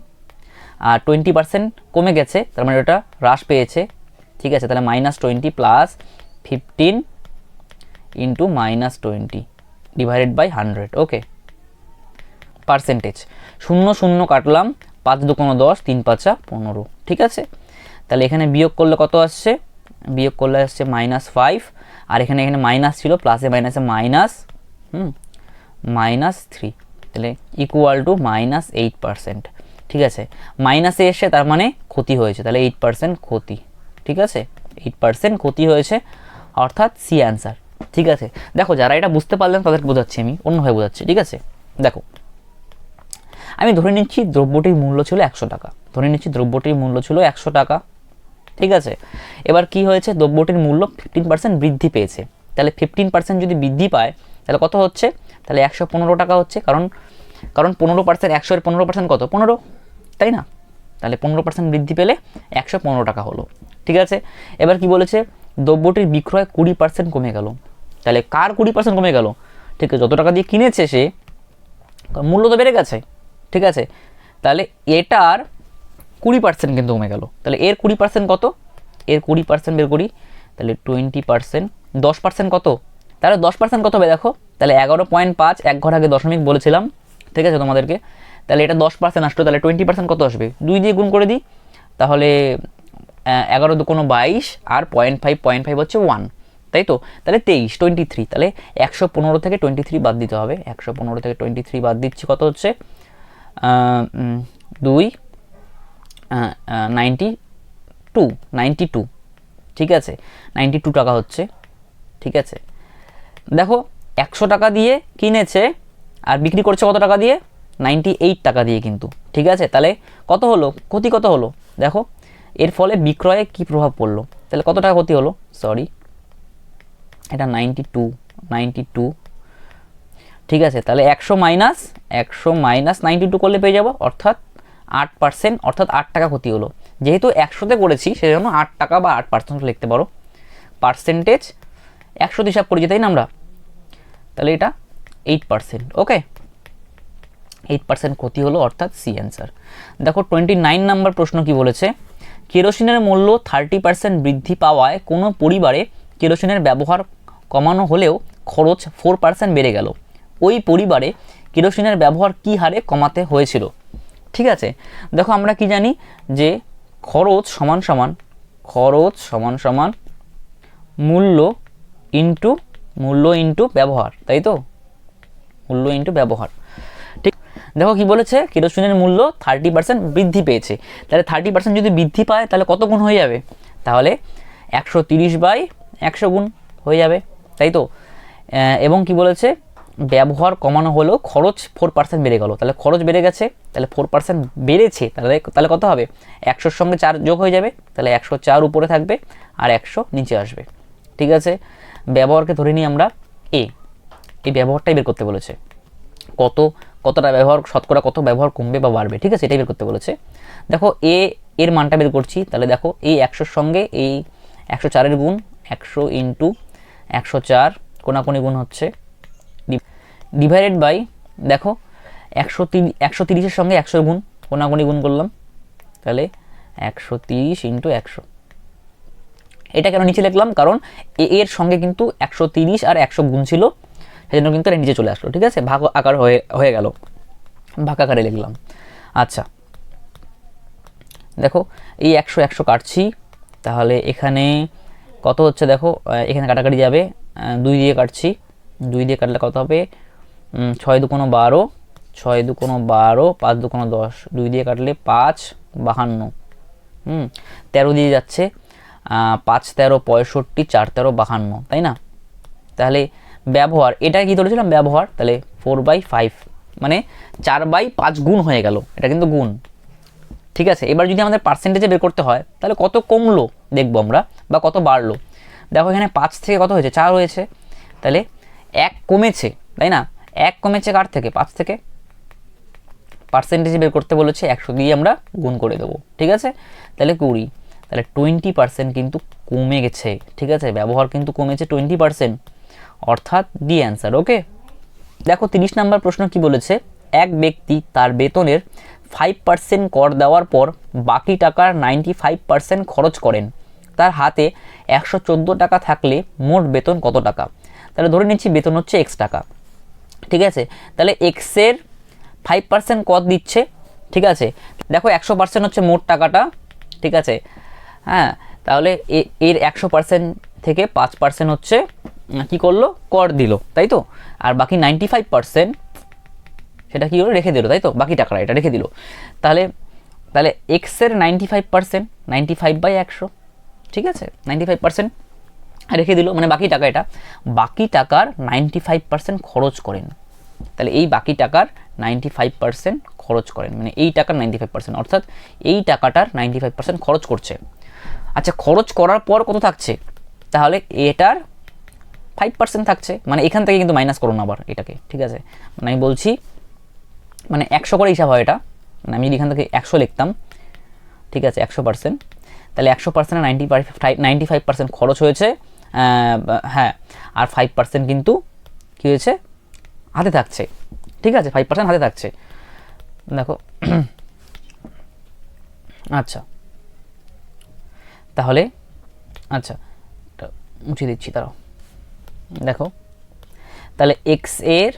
Speaker 1: আর 20% কমে গেছে, তার মানে ওটা হ্রাস পেয়েছে, ঠিক আছে, তাহলে -20 plus 15 into -20 divided by 100, okay. Percentage 0 0 কাটলাম, 5 2 10, 3 5 15, ঠিক আছে। তাহলে এখানে বিয়োগ করলে কত আসছে, বিয়োগ করলে আসছে -5, আর এখানে মাইনাস ছিল, প্লাসে মাইনাসে -3, তাহলে ইকুয়াল টু -8%, ঠিক আছে। মাইনাসে এসে তার মানে ক্ষতি হয়েছে, তাহলে 8% ক্ষতি, ঠিক আছে, 8% ক্ষতি হয়েছে, অর্থাৎ সি অ্যান্সার, ঠিক আছে। দেখো যারা এটা বুঝতে পারলেন তাদেরকে বোঝাচ্ছি, আমি অন্যভাবে বোঝাচ্ছি, ঠিক আছে। দেখো আমি ধরে নিচ্ছি দ্রব্যটির মূল্য ছিল 100 টাকা, ধরে নিচ্ছি দ্রব্যটির মূল্য ছিল 100 টাকা, ঠিক আছে। এবার কি হয়েছে, দ্রব্যটির মূল্য 15% বৃদ্ধি পেয়েছে, তাহলে 15% যদি বৃদ্ধি পায় তাহলে কত হচ্ছে, তাহলে 115 টাকা হচ্ছে, কারণ 15%, 100 এর 15% কত, 15, তাই না, তাহলে 15% বৃদ্ধি পেলে 115 টাকা হলো, ঠিক আছে। এবার কি বলেছে, দ্রব্যটির বিক্রয় 20% কমে গেল, তাহলে কার 20% কমে গেল, ঠিক আছে, যত টাকা দিয়ে কিনেছে সে, মূল্য তো বেড়ে গেছে, ঠিক আছে, তাহলে এটার 20% কিন্তু কমে গেল, তাহলে এর 20% কত, এর 20% বের করি, তাহলে 20%, 10% কত, তাহলে 10% কত হবে দেখো, তাহলে 11.5, এক ঘর আগে দশমিক বলেছিলাম, ঠিক আছে তোমাদেরকে, তাহলে এটা 10% আসলো, তাহলে 20% কত আসবে, 2 দিয়ে গুণ করে দিই, তাহলে 11 2 22, আর 0.5 হচ্ছে 1, তাই তো, তাহলে 23 তাহলে 115 থেকে 23 বাদ দিতে হবে, 115 থেকে 23 বাদ দিচ্ছি, কত হচ্ছে 92, ঠিক আছে, 92 টাকা হচ্ছে, ঠিক আছে। দেখো 100 টাকা দিয়ে কিনেছে আর বিক্রি করছে কত টাকা দিয়ে, 98 টাকা দিয়ে কিন্তু, ঠিক আছে। তাহলে কত হলো, ক্ষতি কত হলো, দেখো এর ফলে বিক্রয়ে কি প্রভাব পড়লো, তাহলে কত টাকা ক্ষতি হলো, সরি এটা 92, ঠিক আছে। তাহলে 100 মাইনাস 92 করলে পেয়ে যাবো, অর্থাৎ 8%, অর্থাৎ 8 টাকা ক্ষতি হলো, যেহেতু 100তে করেছি সেজন্য 8 টাকা বা 8% লিখতে পারো, পার্সেন্টেজ 100 হিসাব করেছি তাই না আমরা, তাহলে এটা 8%, ওকে, 8% ক্ষতি হলো, অর্থাৎ সি অ্যান্সার। দেখো 29 নাম্বার প্রশ্ন কি বলেছে, কেরোসিনের মূল্য 30% বৃদ্ধি পাওয়ায় কোনো পরিবারে কেরোসিনের ব্যবহার কমানো হলেও খরচ 4% বেড়ে গেল, ওই পরিবারে কেরোসিনের ব্যবহার কি হারে কমাতে হয়েছিল, ঠিক আছে। দেখো আমরা কি জানি যে খরচ সমান সমান মূল্য ইন্টু ব্যবহার, তাই তো, মূল্য ইন্টু ব্যবহার, ঠিক। দেখো কি বলেছে, কেরোসিনের মূল্য 30% বৃদ্ধি পেয়েছে, তাহলে 30% যদি বৃদ্ধি পায় তাহলে কত গুণ হয়ে যাবে, তাহলে 130/100 গুণ হয়ে যাবে, তাই তো। এবং কি বলেছে, ব্যবহার কমানো হলেও খরচ 4% বেড়ে গেল, তাহলে খরচ বেড়ে গেছে, তাহলে 4% বেড়েছে, তাহলে কত হবে, 100-র সঙ্গে 4 যোগ হয়ে যাবে, তাহলে 104 উপরে থাকবে আর 100 নিচে আসবে, ঠিক আছে। ব্যবহারকে ধরে নিই আমরা এই ব্যবহারটাই বের করতে বলেছে, কতটা ব্যবহার, শতকরা কত ব্যবহার কমবে বা বাড়বে, ঠিক আছে, এটাই বের করতে বলেছে। দেখো এর মানটা বের করছি, তাহলে দেখো এই 100-র সঙ্গে এই 104-এর গুণ, 100 ইন্টু 104 কোনাকুনি গুণ হচ্ছে, ডিভাইডেড বাই, দেখো 130-এর সঙ্গে 100 গুণ, কোনাকুনি গুণ করলাম, তাহলে 130 ইন্টু 100, এটা কেন নিচে লিখলাম, কারণ এর সঙ্গে কিন্তু 130 আর 100 গুণ ছিল, সেজন্য কিন্তু এটা নিচে চলে আসলো, ঠিক আছে, ভাগ আকার হয়ে গেল, ভাগ আকারে লিখলাম। আচ্ছা দেখো এই 100 কাটছি, তাহলে এখানে কত হচ্ছে, দেখো এখানে কাটাকাটি যাবে, 2 দিয়ে কাটছি, 2 দিয়ে কাটলে কত হবে, 6 2 12, 6 2 12, 5 2 10, 2 দিয়ে কাটলে 5 52, 13 দিয়ে যাচ্ছে, 5 13 65, 4 13 52, তাই না। তাহলে ব্যবহার, এটা কি ধরেছিলাম ব্যবহার, তাহলে 4/5 মানে 4/5 গুণ হয়ে গেল, এটা কিন্তু গুণ। ঠিক আছে, এবার যদি আমাদের পার্সেন্টেজে বের করতে হয় তাহলে কত কমলো দেখবো আমরা, বা কত বাড়লো। দেখো এখানে 5 থেকে কত হয়েছে, 4 হয়েছে, তাহলে 1 কমেছে, তাই না? 1 কমেছে কার থেকে, 5 থেকে। পার্সেন্টেজে বের করতে বলেছে, 100 দিয়ে আমরা গুণ করে দেবো। ঠিক আছে, তাহলে 20, তাহলে 20% কিন্তু কমে গেছে। ঠিক আছে, ব্যবহার কিন্তু কমেছে 20%, অর্থাৎ ডি অ্যান্সার। ওকে, দেখো 30 নম্বর প্রশ্ন কি বলেছে, এক ব্যক্তি তার বেতনের 5% কর দেওয়ার পর বাকি টাকার 95% খরচ করেন। তার হাতে 114 টাকা থাকলে মোট বেতন কত টাকা? তাহলে ধরে নিচ্ছি বেতন হচ্ছে এক্স টাকা। ঠিক আছে, তাহলে এক্সের 5% কর দিচ্ছে। ঠিক আছে, দেখো 100% হচ্ছে মোট টাকাটা। ঠিক আছে, হ্যাঁ, তাহলে এর 100% থেকে 5% হচ্ছে কি করলো, কর দিল, তাই তো। আর বাকি 95% সেটা কি হলো, রেখে দিল, তাই তো, বাকি টাকাটা এটা রেখে দিল। তাহলে তাহলে এক্সের 95%, 95/100। ঠিক আছে, 95% রেখে দিল, মানে বাকি টাকা, এটা বাকি টাকার 95% খরচ করেন। তাহলে এই বাকি টাকার 95% খরচ করেন, মানে এই টাকার 95%, অর্থাৎ এই টাকাটার 95% খরচ করছে। আচ্ছা, খরচ করার পর কত থাকছে, তাহলে এটার 5% থাকছে, মানে এখান থেকে কিন্তু মাইনাস করুন আবার এটাকে। ঠিক আছে, মানে আমি বলছি মানে 100 করে হিসাব হয় এটা, মানে আমি এখান থেকে 100 লিখতাম। ঠিক আছে, 100%, তাহলে 100% 95% খরচ হয়েছে, হ্যাঁ, আর 5% কিন্তু কী হয়েছে, হাতে থাকছে। ঠিক আছে, 5% হাতে থাকছে, দেখো। আচ্ছা, তাহলে আচ্ছা মুছে দিচ্ছি, তারাও দেখো, তাহলে এক্স এর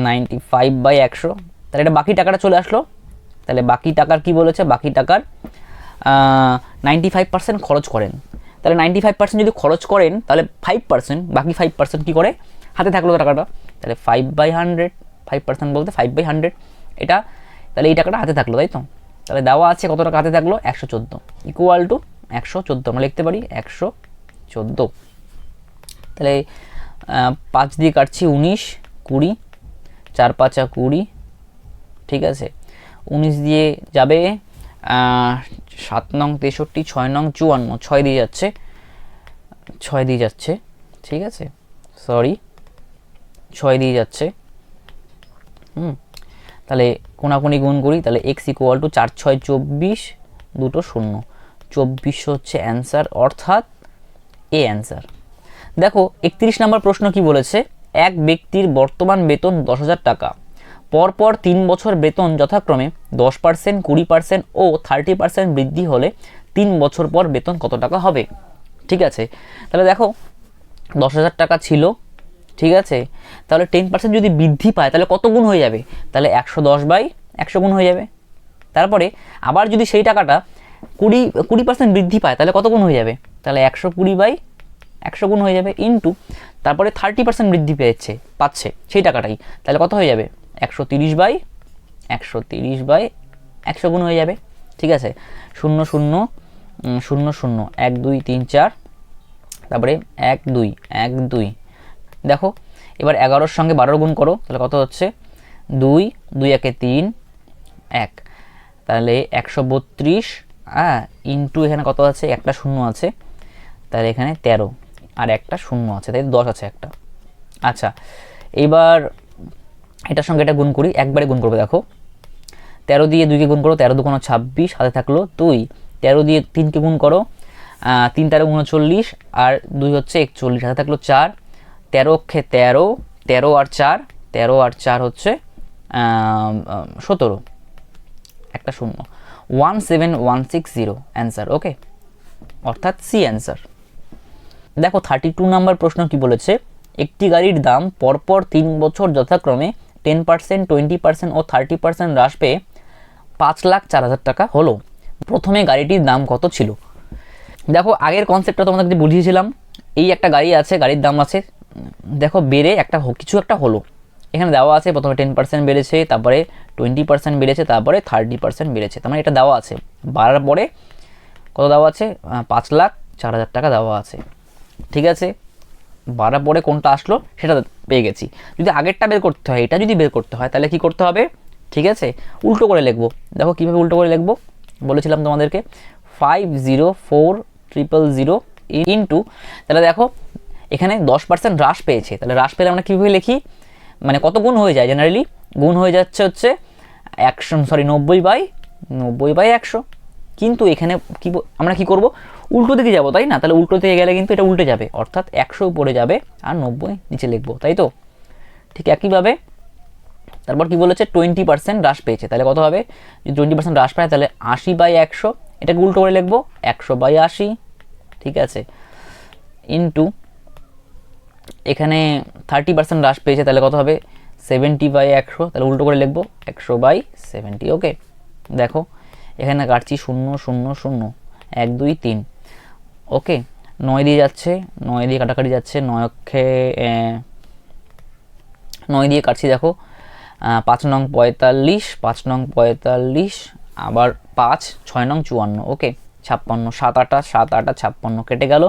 Speaker 1: 95/100, তাহলে এটা বাকি টাকাটা চলে আসলো। তাহলে বাকি টাকার কি বলেছে, বাকি টাকার 95% খরচ করেন। তাহলে 95% যদি খরচ করেন তাহলে 5%, বাকি 5% কী করে, হাতে থাকলো টাকাটা। তাহলে 5/100, 5% বলতে 5/100 এটা, তাহলে এই টাকাটা হাতে থাকলো, তাই তো। তাহলে দেওয়া আছে কত টাকা হাতে থাকলো, 114, ইকুয়াল টু 114 আমরা লিখতে পারি 114। তাহলে 5 দিয়ে কাটছি 19, 20, 4 5 20। ঠিক আছে, 19 দিয়ে যাবে 7 নং 63, 6 নং 54, 6 দিয়ে যাচ্ছে, 6 দিয়ে যাচ্ছে। ঠিক আছে, সরি, 6 দিয়ে যাচ্ছে। তাহলে কোনাকুনি গুণ করি, তাহলে এক্স ইকুয়াল টু 4 6 24, দুটো 0, 24 হচ্ছে অ্যান্সার, অর্থাৎ এ অ্যান্সার। দেখো 31 নম্বর প্রশ্ন কি বলেছে, এক ব্যক্তির বর্তমান বেতন 10,000 টাকা, পরপর 3 বছর বেতন যথাক্রমে 10%, 20% ও 30% বৃদ্ধি হলে 3 বছর পর বেতন কত টাকা হবে? ঠিক আছে, তাহলে দেখো 10,000 টাকা ছিল, ঠিক আছে, তাহলে 10% যদি বৃদ্ধি পায় তাহলে কত গুণ হয়ে যাবে, তাহলে 110/100 গুণ হয়ে যাবে। তারপরে আবার যদি সেই টাকাটা 20% বৃদ্ধি পায় তাহলে কত গুণ হয়ে যাবে, তাহলে 120/100 গুণ হয়ে যাবে, ইন্টু তারপরে 30% বৃদ্ধি পাচ্ছে সেই টাকাটাই, তাহলে কত হয়ে যাবে, 130/100 গুণ হয়ে যাবে। ঠিক আছে, 0 0 0 0 1 2 3 4, তারপরে 1 2 1 2। দেখো এবার 11-র সঙ্গে 12 গুণ করো, তাহলে কত হচ্ছে, 2 2 1 3 1, তাহলে 132, ইন্টু এখানে কত আছে, একটা 0 আছে, তাহলে এখানে 13 আর একটা 0 আছে, তাই 10 আছে একটা। আচ্ছা, এবার এটার সঙ্গে এটা গুণ করি, একবারে গুণ করবো। দেখো 13 দিয়ে 2কে গুণ করো, 13 2 26, হাতে থাকলো 2, 13 দিয়ে 3কে গুণ করো, 3 13 39, আর 2 হচ্ছে 41, হাতে থাকলো 4, 13 অক্ষে 13, 13 আর 4, 13 আর 4 হচ্ছে 17, একটা 0, 17160 অ্যান্সার। ওকে, অর্থাৎ সি অ্যান্সার। দেখো 32 নম্বর প্রশ্ন কি বলেছে, একটি গাড়ির দাম পরপর 3 বছর যথাক্রমে 10%, 20% ও 30% হ্রাস পেয়ে 5,04,000 টাকা হলো। প্রথমে গাড়িটির দাম কত ছিল? দেখো আগের কনসেপ্টটা তোমাদেরকে বুঝিয়েছিলাম, এই একটা গাড়ি আছে, গাড়ির দাম আছে, দেখো বেড়ে কিছু একটা হলো, এখানে দেওয়া আছে প্রথমে 10% বেড়েছে, তারপরে 20% বেড়েছে, তারপরে 30% বেড়েছে, তার মানে এটা দেওয়া আছে, বাড়ার পরে কত দেওয়া আছে, 5,04,000 টাকা দেওয়া আছে। ঠিক আছে, বাড়ার পরে কোনটা আসলো সেটা পেয়ে গেছি। যদি আগেরটা বের করতে হয়, এটা যদি বের করতে হয় তাহলে কি করতে হবে, ঠিক আছে, উল্টো করে লিখবো। দেখো কীভাবে উল্টো করে লিখবো বলেছিলাম তোমাদেরকে, 504,000 ইন্টু, তাহলে দেখো এখানে 10% হ্রাস পেয়েছে, তাহলে হ্রাস পেলে আমরা কীভাবে লিখি, মানে কত গুণ হয়ে যায়, জেনারেলি গুণ হয়ে যাচ্ছে হচ্ছে 90/100, কিন্তু এখানে কি আমরা কি করব, উল্টো দিকে যাব, তাই না? তাহলে উল্টো দিকে গেলে কিন্তু এটা উল্টে যাবে, অর্থাৎ 100 উপরে যাবে আর 90 নিচে লিখবো, তাই তো? ঠিক একইভাবে তারপর কি বলেছে, 20% হ্রাস পেয়েছে, তাহলে কত হবে, যদি 20% হ্রাস পায় তাহলে 80/100, এটাকে উল্টো করে লিখবো 100/80, ঠিক আছে, ইন্টু এখানে 30% হ্রাস পেয়েছে, তাহলে কত হবে 70/100, তাহলে উল্টো করে লিখবো 100/70। ওকে, দেখো এখানে কাটছি 0 0 0 1 2 3, ওকে 9 দিয়ে যাচ্ছে, 9 দিয়ে কাটাকাটি যাচ্ছে, 9 দিয়ে কাটছি, দেখো 5 নং 45, 5 নং 45, আবার 5, 6 নং 54, ওকে 56, 7 8 7 8 56 কেটে গেল,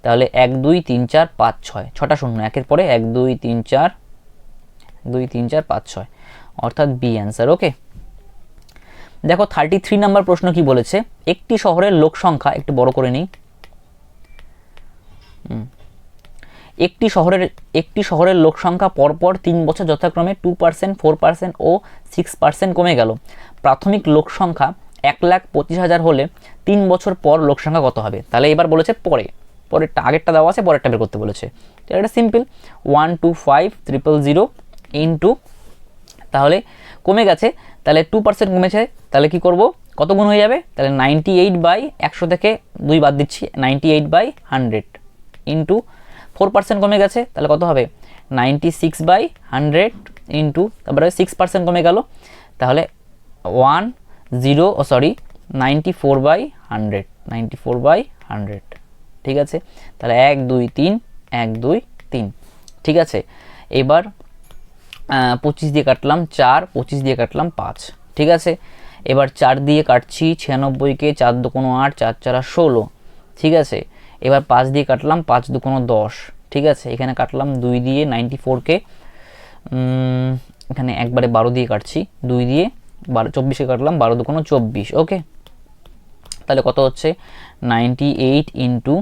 Speaker 1: তাহলে 1 2 3 4 5 6, 6টা শূন্য একের পরে 1 2 3 4 2 3 4 5 6, অর্থাৎ বি অ্যান্সার। ওকে, দেখো 33 নাম্বার প্রশ্ন কি বলেছে, একটি শহরের লোক সংখ্যা, একটু বড় করে নিই, একটি শহরের লোক সংখ্যা পরপর 3 বছর যথাক্রমে 2%, 4% ও 6% কমে গেল। প্রাথমিক লোক সংখ্যা 1,25,000 হলে 3 বছর পর লোক সংখ্যা কত হবে? তাহলে এবার বলেছে পরেরটা, আগেরটা দেওয়া আছে, পরেরটা বের করতে বলেছে। তো এটা সিম্পল, 125,000 ইন্টু, তাহলে কমে গেছে, তাহলে 2% কমেছে, তাহলে কি করব, কত গুণ হয়ে যাবে, তাহলে 98/100 থেকে 2 বাদ দিচ্ছি, 98/100 ইন্টু 4% কমে গেছে, তাহলে কত হবে 96/100 ইন্টু, তারপরে 6% কমে গেল, তাহলে 94/100, ঠিক আছে, তাহলে 1 2 3 1 2 3, ঠিক আছে। এবার 25 দিয়ে কাটলাম 4, 25 দিয়ে কাটলাম 5, ঠিক আছে। এবার 4 দিয়ে কাটছি 96কে, 4 2 8, 4 4 16, ঠিক আছে। এবার 5 দিয়ে কাটলাম 5 2 10, ঠিক আছে। এখানে কাটলাম 2 দিয়ে 94কে, এখানে একবারে 12 দিয়ে কাটছি, 2 দিয়ে 24কে কাটলাম, 12 2 24, ওকে। তাহলে কত হচ্ছে 98 ইন্টু,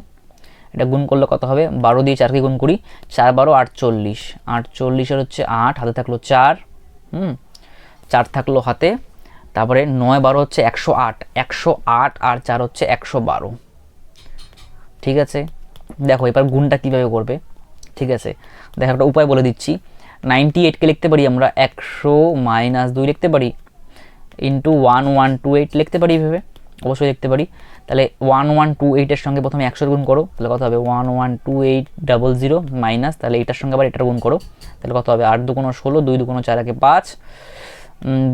Speaker 1: এটা গুণ করলে কত হবে, 12 দিয়ে 4কে গুণ করি, 4 12 48, 48 হচ্ছে 8, হাতে থাকলো 4, 4 থাকলো হাতে, তারপরে 9 12 হচ্ছে 108, 108 আর 4 হচ্ছে 112, ঠিক আছে। দেখো এবার গুণটা কীভাবে করবে, ঠিক আছে, দেখো একটা উপায় বলে দিচ্ছি, 98কে লিখতে পারি আমরা 100 - 2 লিখতে পারি, ইন্টু 1128 লিখতে পারি, এভাবে অবশ্যই লিখতে পারি। তাহলে 1128 এর সঙ্গে প্রথমে 100 গুণ করো, তাহলে কত হবে 112800 মাইনাস, তাহলে এটার সঙ্গে আবার এটার গুণ করো, তাহলে কত হবে 8 2 16, 2 2 4 1 5,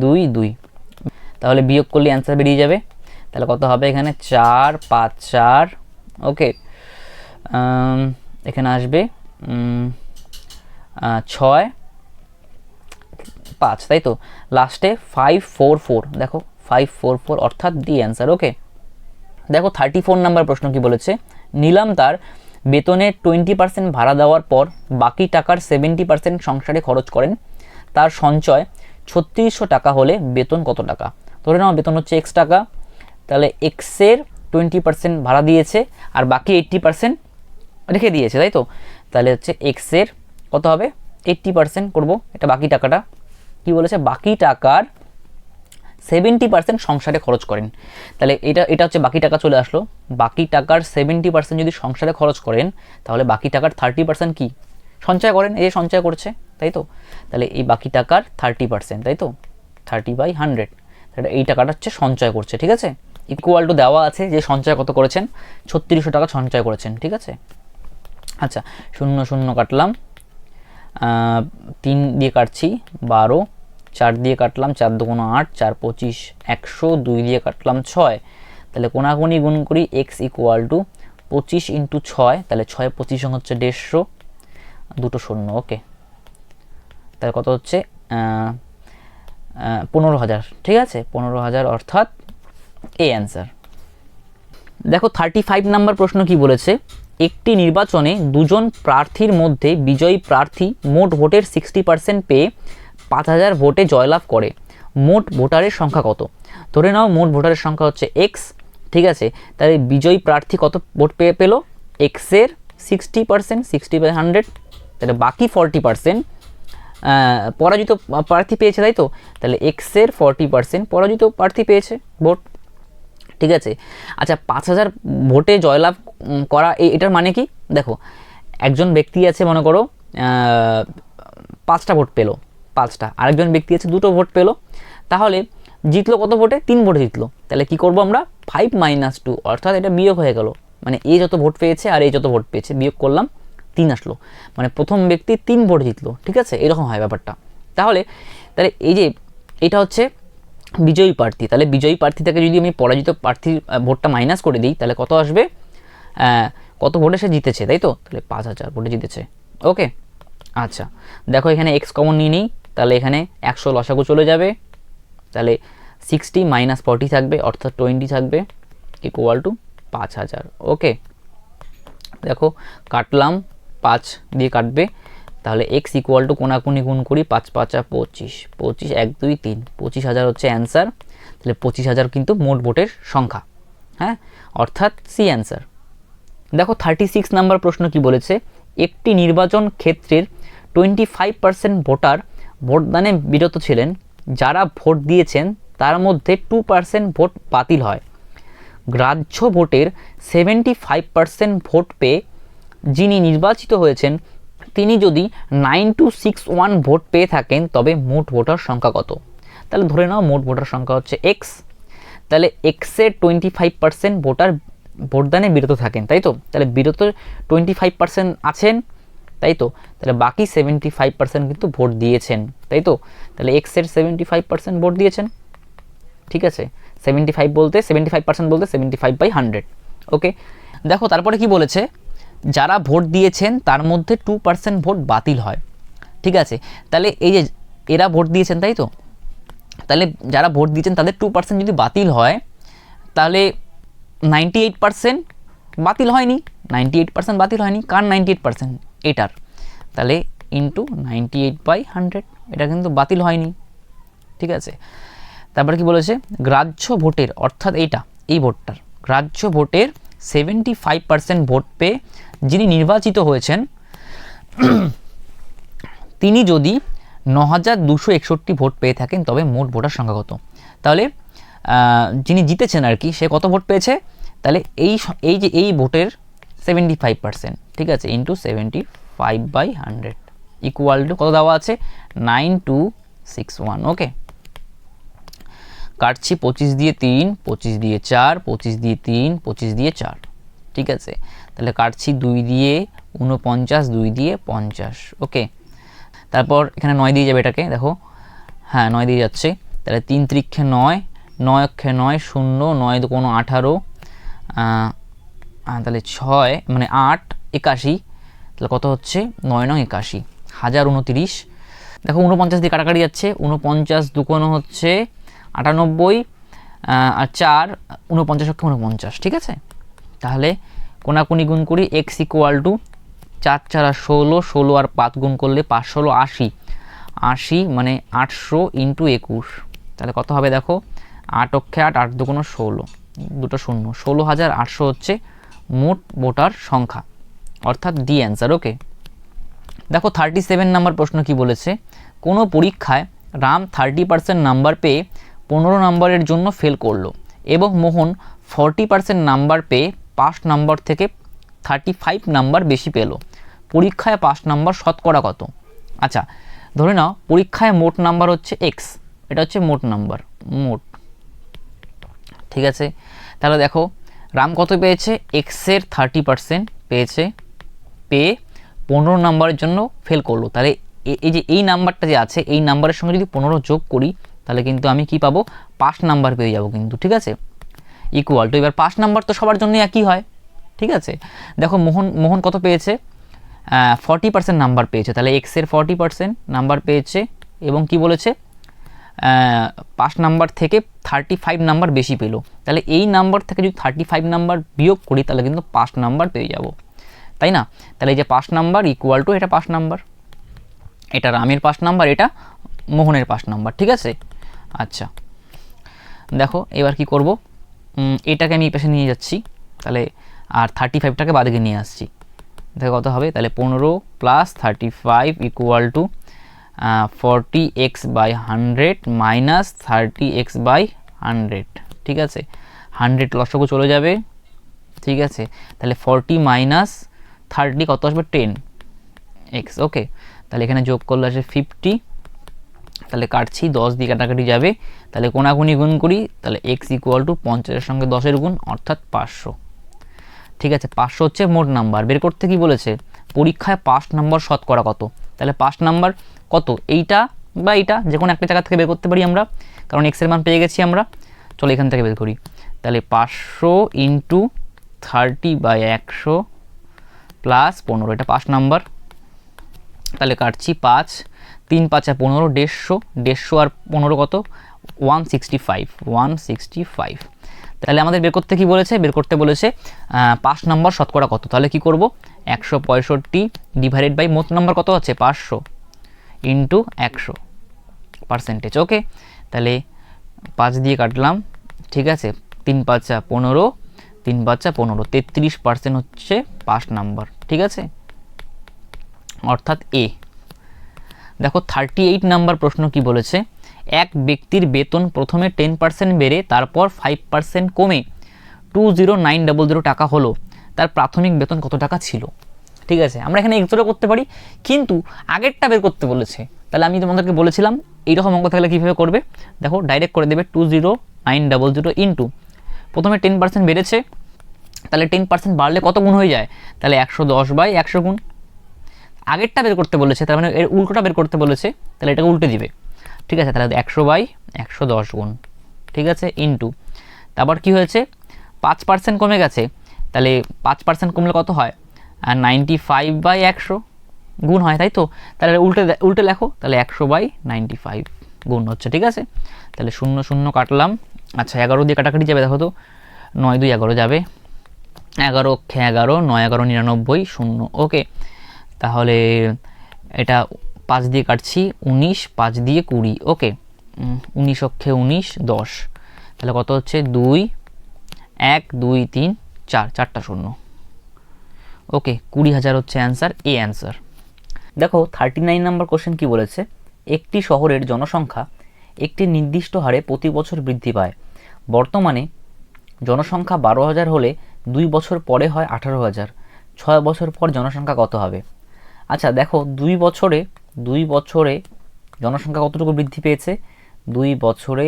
Speaker 1: 2 2, তাহলে বিয়োগ করলে অ্যান্সার বেরিয়ে যাবে। তাহলে কত হবে এখানে 4 5 4, ওকে, এখানে আসবে 6 5, তাই তো, লাস্টে 544, দেখো 544 অর্থাৎ ডি অ্যান্সার। ওকে, দেখো 34 নাম্বার প্রশ্ন কি বলেছে, নিলাম তার বেতনের 20% ভাড়া দেওয়ার পর বাকি টাকার 70% সংসারে খরচ করেন, তার সঞ্চয় 3600 টাকা হলে বেতন কত টাকা? ধরে নাও বেতন হচ্ছে x টাকা, তাহলে x এর 20% ভাড়া দিয়েছে আর বাকি 80% রেখে দিয়েছে, তাই তো। তাহলে হচ্ছে x এর কত হবে 80% করব, এটা বাকি টাকাটা কি বলেছে, বাকি টাকার 70% সংসারে খরচ করেন, তাহলে এটা হচ্ছে বাকি টাকা চলে আসলো, বাকি টাকার 70% যদি সংসারে খরচ করেন তাহলে বাকি টাকার 30% কি সঞ্চয় করেন, এই যে সঞ্চয় করছে, তাই তো। তাহলে এই বাকি টাকার 30%, তাই তো, 30/100, তাহলে এই টাকাটা হচ্ছে সঞ্চয় করছে, ঠিক আছে। ইকুয়াল টু দেওয়া আছে যে সঞ্চয় কত করেছেন, 3600 টাকা সঞ্চয় করেছেন, ঠিক আছে। আচ্ছা 0 0 কাটলাম, 3 দিয়ে কাটছি 12, 4 দিয়ে কাটলাম 4 2 8, 4 25 100, 2 দিয়ে কাটলাম 6, তাহলে কোনাকুনি গুণ করি, x ইকুয়াল টু 25 ইন্টু 6, তাহলে 6 25 হচ্ছে 150, দুটো শূন্য, ওকে। তাহলে কত হচ্ছে 15,000, ঠিক আছে, 15,000 অর্থাৎ এ অ্যান্সার। দেখো 35 নাম্বার প্রশ্ন কি বলেছে, একটি নির্বাচনে দুজন প্রার্থীর মধ্যে বিজয়ী প্রার্থী মোট ভোটের 60% পেয়ে 5000 ভোটে জয়লাভ করে, মোট ভোটারের সংখ্যা কত? ধরে নাও মোট ভোটারের সংখ্যা হচ্ছে এক্স, ঠিক আছে, তাহলে বিজয়ী প্রার্থী কত ভোট পেল? এক্সের 60%, 60/100, তাহলে বাকি 40% পরাজিত প্রার্থী পেয়েছে, তাই তো? তাহলে এক্সের 40% পরাজিত প্রার্থী পেয়েছে ভোট, ঠিক আছে। আচ্ছা, 5000 ভোটে জয়লাভ করা এটার মানে কি? দেখো, একজন ব্যক্তি আছে, মনে করো 5টা ভোট পেলো, 5টা, আরেকজন ব্যক্তি আছে 2টো ভোট পেলো, তাহলে জিতলো কত ভোটে? 3 ভোটে জিতলো। তাহলে কি করব আমরা? 5 - 2, অর্থাৎ এটা বিয়োগ হয়ে গেল, মানে এ যত ভোট পেয়েছে আর এই যত ভোট পেয়েছে বিয়োগ করলাম, 3 আসলো, মানে প্রথম ব্যক্তি 3 ভোট জিতলো, ঠিক আছে, এরকম হয় ব্যাপারটা। তাহলে এই যে এটা হচ্ছে বিজয়ী প্রার্থী, তাহলে বিজয়ী প্রার্থী থেকে যদি আমি পরাজিত প্রার্থীর ভোটটা মাইনাস করে দিই, তাহলে কত আসবে? কত ভোটে সে জিতেছে, তাই তো? তাহলে 5000 ভোটে জিতেছে। ওকে, আচ্ছা, দেখো এখানে এক্স কমন নিয়ে নিই, তাহলে এখানে 100 লসাগু চলে যাবে, তাহলে 60 - 40 থাকবে, অর্থাৎ 20 থাকবে, ইকুয়াল টু 5000। ওকে, দেখো কাটলাম, 5 দিয়ে কাটবে, তাহলে এক্স ইকুয়াল টু কোনাকুনি গুণ করি, 5 × 5 = 25, 25, 1, 2, 3, 25,000 হচ্ছে অ্যান্সার। তাহলে 25,000 কিন্তু মোট ভোটের সংখ্যা, হ্যাঁ, অর্থাৎ সি অ্যান্সার। দেখো 36 নাম্বার প্রশ্ন কি বলেছে? একটি নির্বাচন ক্ষেত্রের 25% ভোটার ভোটদানে বিরত ছিলেন, যারা ভোট দিয়েছেন তার মধ্যে 2% ভোট বাতিল হয়। গ্রাহ্য ভোটের 75% ভোট পেয়ে যিনি নির্বাচিত হয়েছেন তিনি যদি 9261 ভোট পেয়ে থাকেন, তবে মোট ভোটার সংখ্যা কত? তাহলে ধরে নাও মোট ভোটার সংখ্যা হচ্ছে এক্স, তাহলে এক্সের 25% ভোটার ভোটদানে বিরত থাকেন, তাই তো? তাহলে বিরত 25% আছেন, তাই তো? তাহলে বাকি 75% কিন্তু ভোট দিয়েছেন, তাই তো? তাহলে এক্সের 75% ভোট দিয়েছেন, ঠিক আছে, 75% বলতে 75/100। ওকে, দেখো তারপরে কি বলেছে? যারা ভোট দিয়েছেন তার মধ্যে 2% ভোট বাতিল হয়, ঠিক আছে। তাহলে এই যে এরা ভোট দিয়েছেন, তাই তো? তাহলে যারা ভোট দিয়েছেন তাদের 2% যদি বাতিল হয়, তাহলে 98% বাতিল হয়নি, 98% বাতিল হয়নি। কার 98%? এটার, তাহলে ইন্টু 98/100, এটা কিন্তু বাতিল হয়নি, ঠিক আছে। তারপরে কি বলেছে? গ্রাহ্য ভোটের, অর্থাৎ এই ভোটটার গ্রাহ্য ভোটের 75% ভোট পেয়ে যিনি নির্বাচিত হয়েছেন তিনি যদি 9261 ভোট পেয়ে থাকেন, তবে মোট ভোটার সংখ্যা কত? তাহলে যিনি জিতেছেন আর কি, সে কত ভোট পেয়েছে? তাহলে এই ভোটের 75%, ঠিক আছে, ইন্টু 75/100 ইকুয়াল টু কত দেওয়া আছে? 9261। ওকে, কাটছি 25 দিয়ে 3, 25 দিয়ে 4, 25 দিয়ে 3, 25 দিয়ে 4, ঠিক আছে। তাহলে কাটছি 2 দিয়ে 49, 2 দিয়ে 50। ওকে, তারপর এখানে 9 দিয়ে যাবে এটাকে, দেখো, হ্যাঁ 9 দিয়ে যাচ্ছে, তাহলে 3 × 3 = 9, 9 × 9 = 0, 9 × 2 = 18, তাহলে 6 মানে 8 81, তাহলে কত হচ্ছে? 9 × 9 = 81, 1029। দেখো 49 দিয়ে কাটাকাটি যাচ্ছে, 49 × 2 হচ্ছে 98, আর 4 49 × 49, ঠিক আছে। তাহলে কোনাকুনি গুণ করি, এক্স ইকুয়াল টু 4 × 4 = 16, 16 আর 5 গুণ করলে 5 × 16 = 80, 80 মানে 800 × 21, তাহলে কত হবে? দেখো 8 অক্ষে 8, 8 × 2 = 16, দুটো শূন্য, 16,800 হচ্ছে মোট ভোটার সংখ্যা, অর্থাৎ ডি অ্যান্সার। ওকে, দেখো 37 নাম্বার প্রশ্ন কি বলেছে? কোনো পরীক্ষায় রাম 30% নাম্বার পেয়ে 15 নম্বরের জন্য ফেল করলো এবং মোহন 40% নাম্বার পেয়ে 5 নম্বর থেকে 35 নাম্বার বেশি পেল। পরীক্ষায় 5 নাম্বার শতকরা কত? আচ্ছা, ধরে নাও পরীক্ষায় মোট নাম্বার হচ্ছে এক্স, এটা হচ্ছে মোট নাম্বার, মোট, ঠিক আছে। তাহলে দেখো রাম কত পেয়েছে? এক্সের 30% পেয়েছে, পেয়ে 15 নম্বরের জন্য ফেল করলো। তাহলে এই যে এই নাম্বারটা যে আছে, এই নাম্বারের সঙ্গে যদি 15 যোগ করি, তাহলে কিন্তু আমি কি পাবো? 5 নাম্বার পেয়ে যাবো কিন্তু, ঠিক আছে, ইকুয়াল টু, এবার 5 নাম্বার তো সবার জন্য একই হয়, ঠিক আছে। দেখো মোহন কত পেয়েছে? 40% নাম্বার পেয়েছে, তাহলে এক্সের 40% নাম্বার পেয়েছে এবং কি বলেছে? 5 নাম্বার থেকে 35 নাম্বার বেশি পেলো, তাহলে এই নাম্বার থেকে যদি 35 নাম্বার বিয়োগ করি, তাহলে কিন্তু 5 নাম্বার পেয়ে যাব। তাই না? তাহলে এই যে 5 নাম্বার ইকুয়াল টু এটা 5 নাম্বার, এটা রামের 5 নাম্বার, এটা মোহনের 5 নাম্বার, ঠিক আছে। আচ্ছা দেখো এবার কি করব, এটাকে আমি এই পাশে নিয়ে যাচ্ছি, তাহলে আর 35টাকে বাদিকে নিয়ে আসছি, দেখো কত হবে, তাহলে 15 plus 35 equal to 40x by 100 minus 30x by 100, ঠিক আছে। 100 লসগু চলে যাবে, ঠিক আছে। তাহলে 40 মাইনাস 30 কত আসবে, 10x, ওকে। তাহলে এখানে যোগ করলে আসে 50, তাহলে কাটছি 10 দিয়ে কাটাকাটি যাবে, তাহলে কোনাকুনি গুণ করি, তাহলে x ইকুয়াল টু 50-এর সঙ্গে 10-এর গুণ অর্থাৎ 500, ঠিক আছে। 500 হচ্ছে মোট নাম্বার। বের করতে কি বলেছে, পরীক্ষায় 5 নম্বর শতকরা কত, তাহলে 5 নাম্বার কত, এইটা বা এইটা যে কোনো একটা জায়গা থেকে বের করতে পারি আমরা, কারণ x এর মান পেয়ে গেছি আমরা। চলো এখান থেকে বের করি, তাহলে 500 ইন্টু 30/100 প্লাস 15, এটা 5 নাম্বার। তাহলে কাটছি 5, 3 5 15, 150 আর 15 কত, 165। তাহলে আমাদের বের করতে কি বলেছে, বের করতে বলেছে 5 নম্বর শতকরা কত। তাহলে কি করব, 165 ডিভাইডেড বাই মোট নাম্বার কত আছে 500 ইন্টু 100 পার্সেন্টেজ, ওকে। তাহলে 5 দিয়ে কাটলাম, ঠিক আছে। 3 5 15, 3 5 15, 33% হচ্ছে 5 নাম্বার, ঠিক আছে, অর্থাৎ এ। দেখো 38 নাম্বার প্রশ্ন কি বলেছে, এক ব্যক্তির বেতন প্রথমে 10% বেড়ে তারপর 5% কমে 20900 টাকা হলো, তার প্রাথমিক বেতন কত টাকা ছিল, ঠিক আছে। আমরা এখানে এক্সরও করতে পারি, কিন্তু আগেরটা বের করতে বলেছে। তাহলে আমি তোমাদেরকে বলেছিলাম এইরকম অঙ্ক থাকলে কীভাবে করবে, দেখো ডাইরেক্ট করে দেবে 20900 ইন্টু, প্রথমে 10% বেড়েছে, তাহলে 10% বাড়লে কত গুণ হয়ে যায়, তাহলে 110/100 গুণ। আগেরটা বের করতে বলেছে, তার মানে এর উল্টোটা বের করতে বলেছে, তাহলে এটাকে উল্টে দিবে, ঠিক আছে। তাহলে 100/110 গুণ, ঠিক আছে, ইন্টু, তারপর কি হয়েছে 5% কমে গেছে, তাহলে 5% কমলে কত হয়, 95/100 গুণ হয়, তাই তো। তাহলে উল্টে লেখো, তাহলে 100/95 গুণ হচ্ছে, ঠিক আছে। তাহলে 0 0 কাটলাম, আচ্ছা 11 দিয়ে কাটাকাটি যাবে, দেখো তো 9 2 11 যাবে, 11 অক্ষে 11, 9 11 99, 0, ওকে। তাহলে এটা 5 দিয়ে কাটছি, 19, 5 দিয়ে 20, ওকে। 19 অক্ষে 19, 10, তাহলে কত হচ্ছে 2 1 2 3 4, 4টা 0, ওকে। 20,000 হচ্ছে অ্যান্সার, এ অ্যান্সার। দেখো 39 নাম্বার কোশ্চেন কি বলেছে, একটি শহরের জনসংখ্যা একটি নির্দিষ্ট হারে প্রতি বছর বৃদ্ধি পায়। বর্তমানে জনসংখ্যা 12,000 হলে 2 বছর পরে হয় 18,000, 6 বছর পর জনসংখ্যা কত হবে। আচ্ছা দেখো 2 বছরে জনসংখ্যা কতটুকু বৃদ্ধি পেয়েছে, 2 বছরে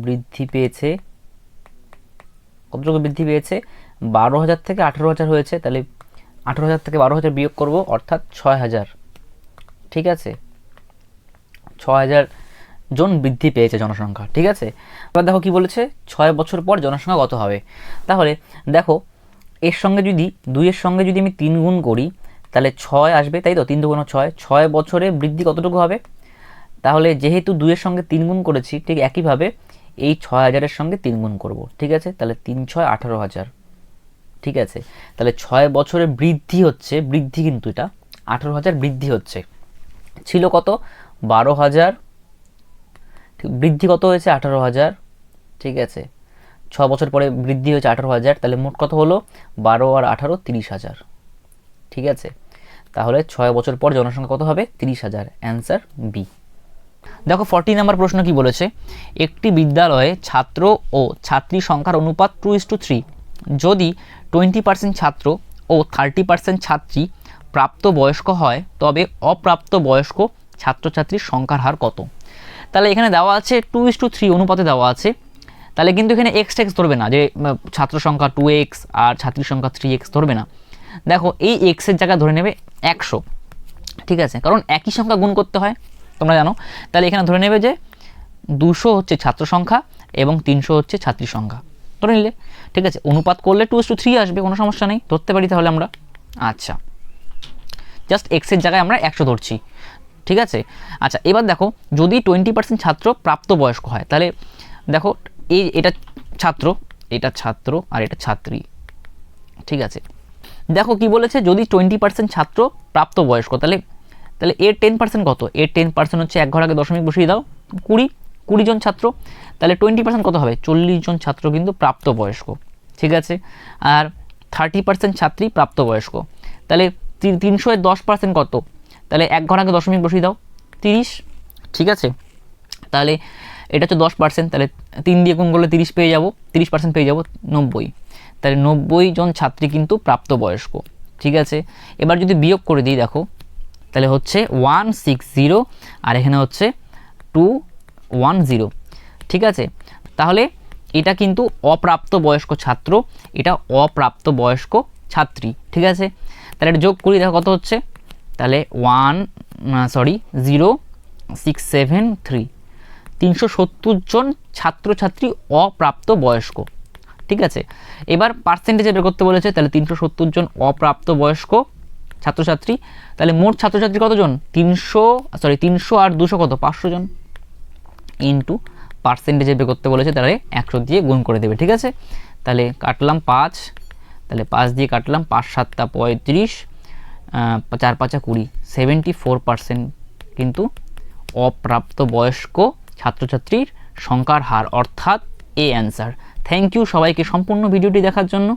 Speaker 1: বৃদ্ধি পেয়েছে কতটুকু বৃদ্ধি পেয়েছে, 12,000 থেকে 18,000 হয়েছে, তাহলে 18,000 থেকে 12,000 বিয়োগ করব, অর্থাৎ 6,000, ঠিক আছে। 6,000 জন বৃদ্ধি পেয়েছে জনসংখ্যা, ঠিক আছে। এবার দেখো কি বলেছে, 6 বছর পর জনসংখ্যা কত হবে। তাহলে দেখো এর সঙ্গে যদি 2 এর সঙ্গে যদি আমি 3 গুণ করি, তাহলে 6 আসবে, তাই তো, 3 2 6, 6 বছরে বৃদ্ধি কতটুকু হবে। তাহলে যেহেতু 2 এর সঙ্গে 3 গুণ করেছি, ঠিক একইভাবে এই 6,000-এর সঙ্গে 3 গুণ করব, ঠিক আছে। তাহলে 3 6 18,000, ঠিক আছে। তাহলে 6 বছরে বৃদ্ধি হচ্ছে, বৃদ্ধি কিন্তু এটা 18,000 বৃদ্ধি হচ্ছে, ছিল কত 12,000, ঠিক বৃদ্ধি কত হয়েছে 18,000, ঠিক আছে। 6 বছর পরে বৃদ্ধি হয়েছে 18,000, তাহলে মোট কত হলো 12 আর 18 30,000, ঠিক আছে। তাহলে 6 বছর পর জনসংখ্যা কত হবে 30,000, অ্যান্সার বি। দেখো 40 নাম্বার প্রশ্ন কি বলেছে, একটি বিদ্যালয়ে ছাত্র ও ছাত্রী সংখ্যার অনুপাত 2:3, যদি 20% ছাত্র ও 30% ছাত্রী প্রাপ্তবয়স্ক হয়, তবে অপ্রাপ্ত বয়স্ক ছাত্রছাত্রীর সংখ্যার হার কত। তাহলে এখানে দেওয়া আছে 2:3 অনুপাতে দেওয়া আছে, তাহলে কিন্তু এখানে এক্স ধরবে না, যে ছাত্র সংখ্যা 2x আর ছাত্রীর সংখ্যা 3x ধরবে না। দেখো এই এক্সের জায়গায় ধরে নেবে 100, ঠিক আছে, কারণ একই সংখ্যা গুণ করতে হয়, তোমরা জানো। তাহলে এখানে ধরে নেবে যে 200 হচ্ছে ছাত্র সংখ্যা এবং 300 হচ্ছে ছাত্রী সংখ্যা, ধরে নিলে, ঠিক আছে। অনুপাত করলে 2:3 আসবে, কোনো সমস্যা নেই, ধরতে পারি তাহলে আমরা। আচ্ছা জাস্ট এক্সের জায়গায় আমরা 100 ধরছি, ঠিক আছে। আচ্ছা এবার দেখো যদি 20% ছাত্র প্রাপ্তবয়স্ক হয়, তাহলে দেখো এটা ছাত্র আর এটা ছাত্রী, ঠিক আছে। দেখো কি বলেছে, যদি 20% ছাত্র প্রাপ্তবয়স্ক, তাহলে এর 10% কত, এর 10% হচ্ছে এক ঘর আগে দশমিক বসিয়ে দাও, 20 জন ছাত্র, তাহলে 20% কত হবে, 40 জন ছাত্র কিন্তু প্রাপ্তবয়স্ক, ঠিক আছে। আর 30% ছাত্রী প্রাপ্তবয়স্ক, তাহলে 300 এর 10% কত, তাহলে এক ঘর আগে দশমিক বসিয়ে দাও, 30, ঠিক আছে। তাহলে এটা হচ্ছে 10%, তাহলে 3 দিয়ে গুণ করলে 30 পেয়ে যাবো, 30% পেয়ে যাবো 90, তাহলে 90 জন ছাত্রী কিন্তু প্রাপ্তবয়স্ক, ঠিক আছে। এবার যদি বিয়োগ করে দিই দেখো, তাহলে হচ্ছে 160 আর এখানে হচ্ছে 210, ঠিক আছে। তাহলে এটা কিন্তু অপ্রাপ্তবয়স্ক ছাত্র, এটা অপ্রাপ্তবয়স্ক ছাত্রী, ঠিক আছে। তাহলে এটা যোগ করি, দেখো কত হচ্ছে, তাহলে 0673, 370 জন ছাত্রছাত্রী অপ্রাপ্তবয়স্ক, ঠিক আছে। এবার পার্সেন্টেজে বের করতে বলেছে, তাহলে 370 জন অপ্রাপ্তবয়স্ক ছাত্রছাত্রী, তাহলে মোট ছাত্রছাত্রী কতজন, 300 আর 200 কত, 500 জন, ইন্টু পার্সেন্টেজে বের করতে বলেছে, তাহলে 100 দিয়ে গুণ করে দেবে, ঠিক আছে। তাহলে কাটলাম 5, তাহলে 5 দিয়ে কাটলাম, 5 7 35, 4 5 20, 74% কিন্তু অপ্রাপ্তবয়স্ক ছাত্রছাত্রীর সংখ্যার হার, অর্থাৎ এ অ্যান্সার। থ্যাংক ইউ সবাইকে সম্পূর্ণ ভিডিওটি দেখার জন্য।